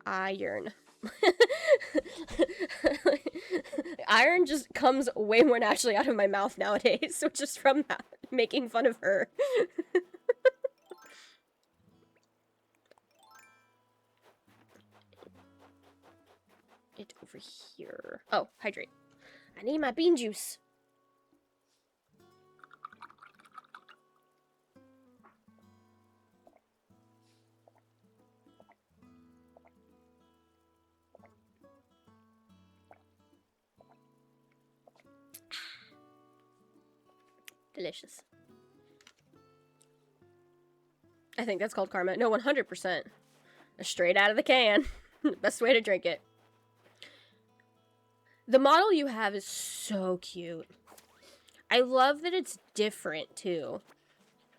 Iron. Iron just comes way more naturally out of my mouth nowadays, so just from that, making fun of her. It over here. Oh, hydrate. I need my bean juice. Delicious. I think that's called karma. No, 100%. Straight out of the can. Best way to drink it. The model you have is so cute. I love that it's different, too.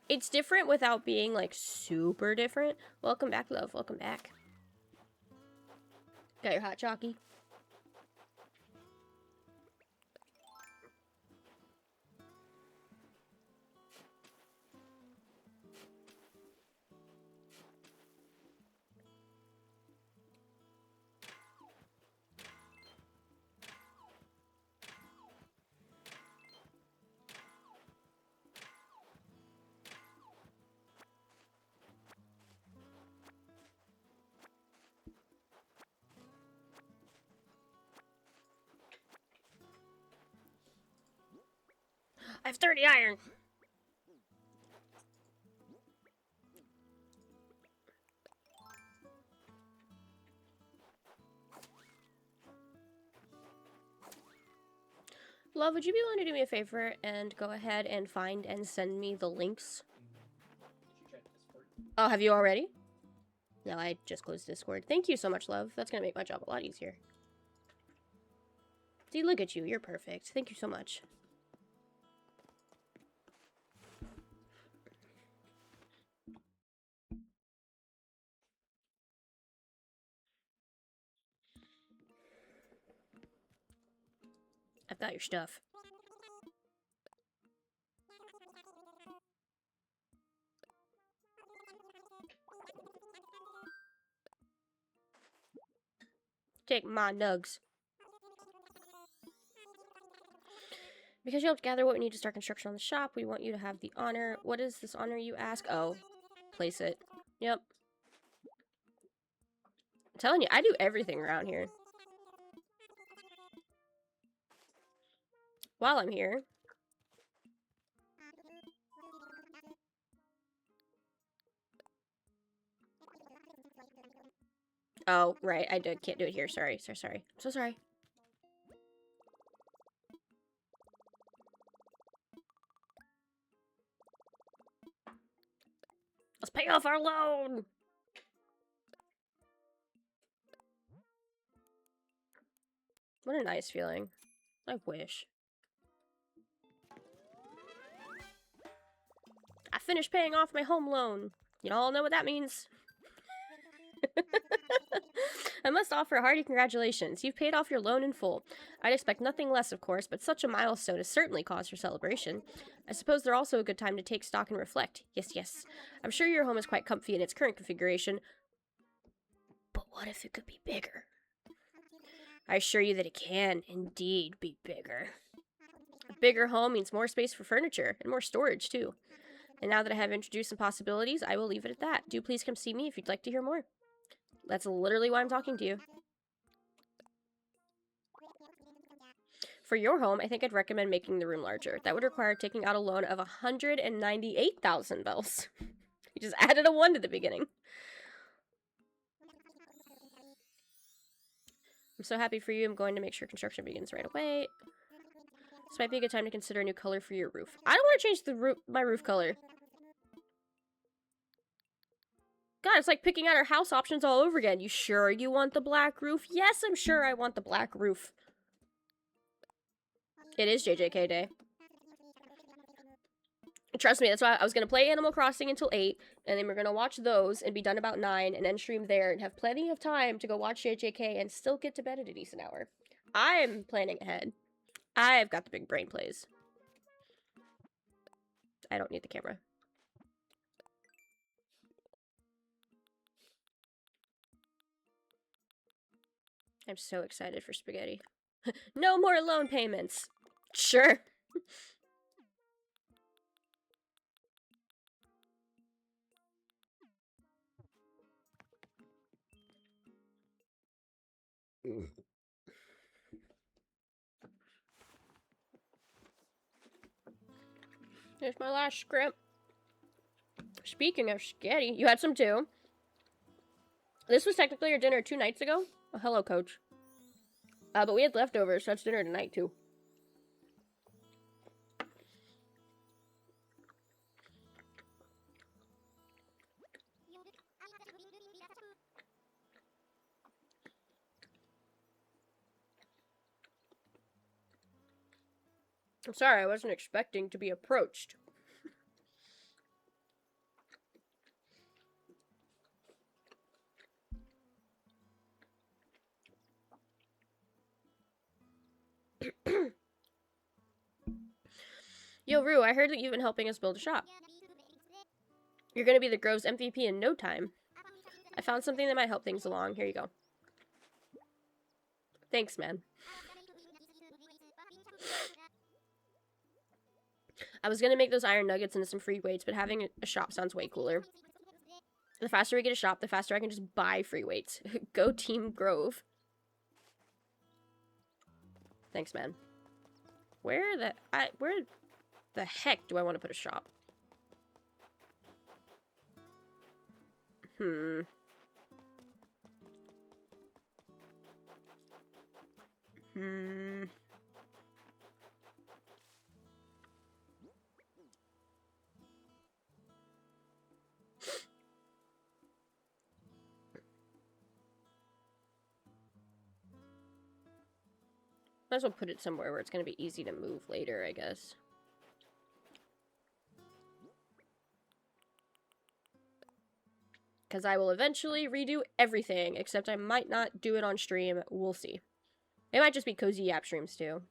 It's different without being, like, super different. Welcome back, love. Welcome back. Got your hot chalky? I have 30 iron. Love, would you be willing to do me a favor and go ahead and find and send me the links? Did you check Discord? Oh, have you already? No, I just closed Discord. Thank you so much, love. That's gonna make my job a lot easier. See, look at you. You're perfect. Thank you so much. I've got your stuff. Take my nugs. Because you helped gather what we need to start construction on the shop, we want you to have the honor. What is this honor, you ask? Oh, place it. Yep. I'm telling you, I do everything around here. While I'm here. Oh, right. Can't do it here. Sorry. Sorry. I'm so sorry. Let's pay off our loan! What a nice feeling. I wish. I finished paying off my home loan. You all know what that means. I must offer a hearty congratulations. You've paid off your loan in full. I'd expect nothing less, of course, but such a milestone is certainly cause for celebration. I suppose they're also a good time to take stock and reflect. Yes. I'm sure your home is quite comfy in its current configuration. But what if it could be bigger? I assure you that it can, indeed, be bigger. A bigger home means more space for furniture, and more storage, too. And now that I have introduced some possibilities, I will leave it at that. Do please come see me if you'd like to hear more. That's literally why I'm talking to you. For your home, I think I'd recommend making the room larger. That would require taking out a loan of 198,000 bells. You just added a 1 to the beginning. I'm so happy for you. I'm going to make sure construction begins right away. This might be a good time to consider a new color for your roof. I don't want to change the my roof color. God, it's like picking out our house options all over again. You sure you want the black roof? Yes, I'm sure I want the black roof. It is JJK Day. Trust me, that's why I was going to play Animal Crossing until 8, and then we're going to watch those and be done about 9, and then stream there and have plenty of time to go watch JJK and still get to bed at a decent hour. I'm planning ahead. I've got the big brain plays. I don't need the camera. I'm so excited for spaghetti. No more loan payments. Sure. Here's my last script. Speaking of spaghetti, you had some too. This was technically your dinner 2 nights ago. Oh, hello, coach. But we had leftovers, so it's dinner tonight too. I'm sorry, I wasn't expecting to be approached. Yo, Rue, I heard that you've been helping us build a shop. You're gonna be the Grove's MVP in no time. I found something that might help things along. Here you go. Thanks, man. I was gonna make those iron nuggets into some free weights, but having a shop sounds way cooler. The faster we get a shop, the faster I can just buy free weights. Go Team Grove. Thanks, man. Where the heck do I want to put a shop? Hmm. Might as well put it somewhere where it's going to be easy to move later, I guess. Because I will eventually redo everything, except I might not do it on stream. We'll see. It might just be cozy Yap streams, too.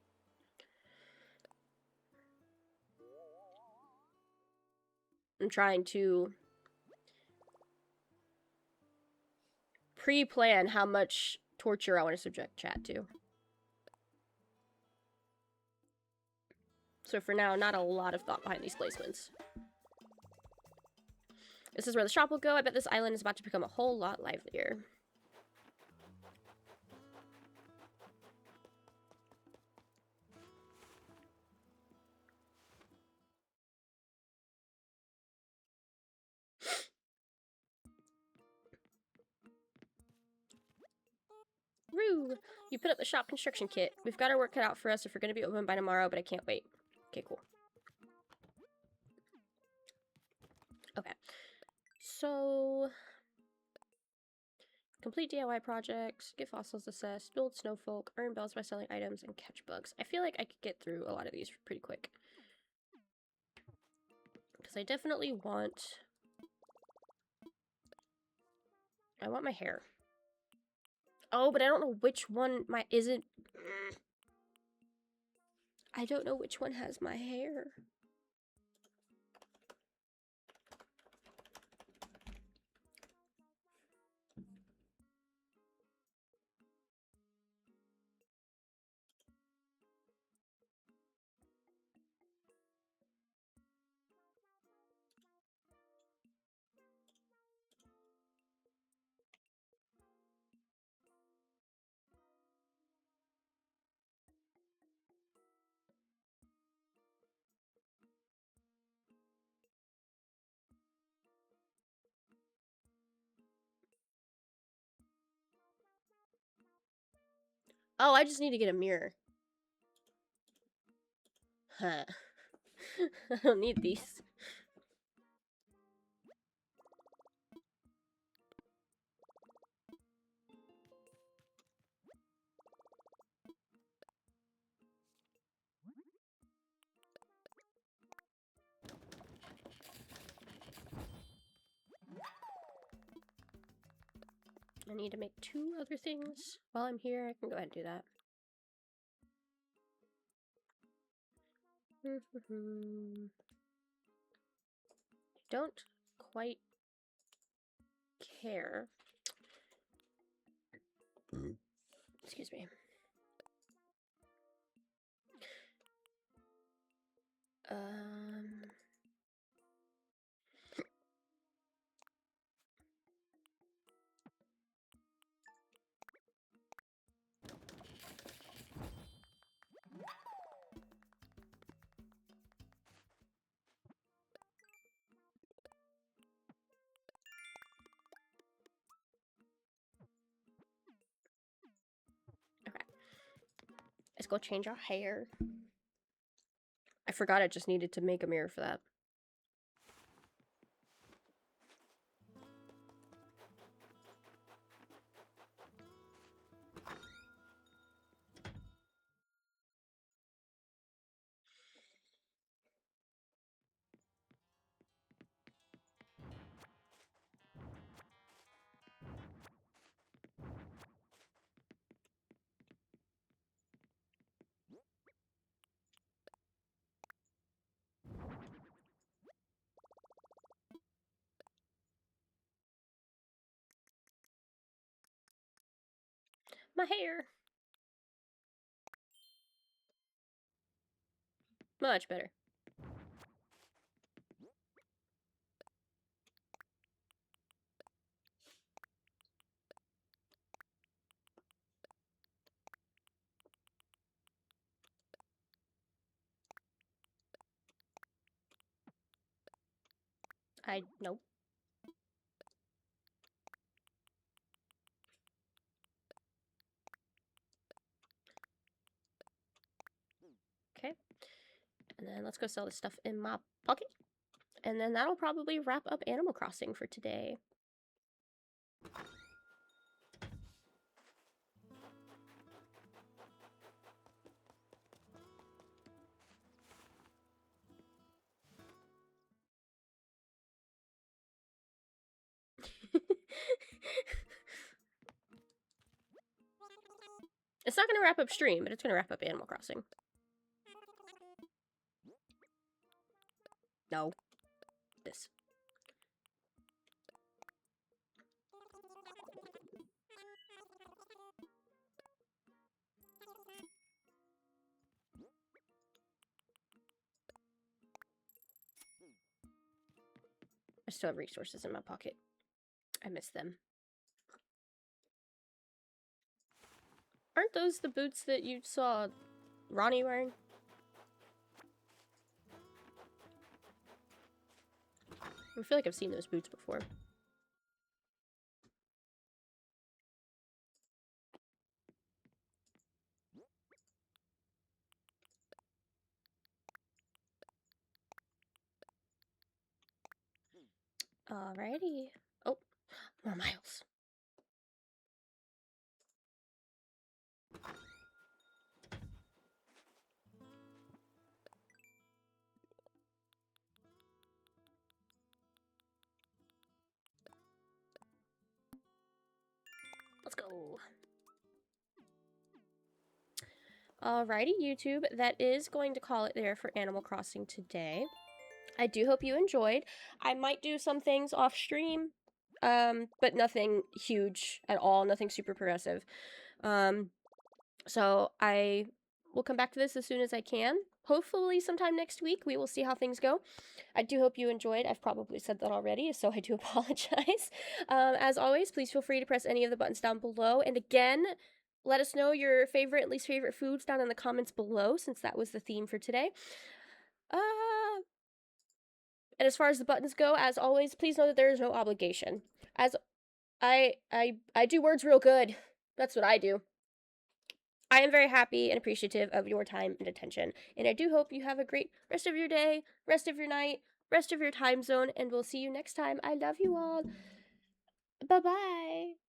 I'm trying to pre-plan how much torture I want to subject chat to. So for now, not a lot of thought behind these placements. This is where the shop will go. I bet this island is about to become a whole lot livelier. Roo! You put up the shop construction kit. We've got our work cut out for us if we're going to be open by tomorrow, but I can't wait. Okay, cool. Okay. So... complete DIY projects, get fossils assessed, build snowfolk, earn bells by selling items, and catch bugs. I feel like I could get through a lot of these pretty quick. Because I definitely want... I want my hair. Oh, but I don't know which one my isn't. I don't know which one has my hair. Oh, I just need to get a mirror. Huh. I don't need these. I need to make 2 other things. While I'm here, I can go ahead and do that. Don't quite care. Excuse me. Okay. Let's go change our hair. I forgot I just needed to make a mirror for that. My hair. Much better. Nope. Okay. And then let's go sell this stuff in my pocket. And then that'll probably wrap up Animal Crossing for today. It's not going to wrap up stream, but it's going to wrap up Animal Crossing. No. This. I still have resources in my pocket. I miss them. Aren't those the boots that you saw Ronnie wearing? I feel like I've seen those boots before. Alrighty. Oh, more miles. Let's go. Alrighty, YouTube. That is going to call it there for Animal Crossing today. I do hope you enjoyed. I might do some things off stream, but nothing huge at all. Nothing super progressive. So I will come back to this as soon as I can. Hopefully sometime next week. We will see how things go. I do hope you enjoyed. I've probably said that already, so I do apologize. As always, please feel free to press any of the buttons down below. And again, let us know your favorite and least favorite foods down in the comments below, since that was the theme for today. And as far as the buttons go, as always, please know that there is no obligation. As I do words real good. That's what I do. I am very happy and appreciative of your time and attention. And I do hope you have a great rest of your day, rest of your night, rest of your time zone. And we'll see you next time. I love you all. Bye bye.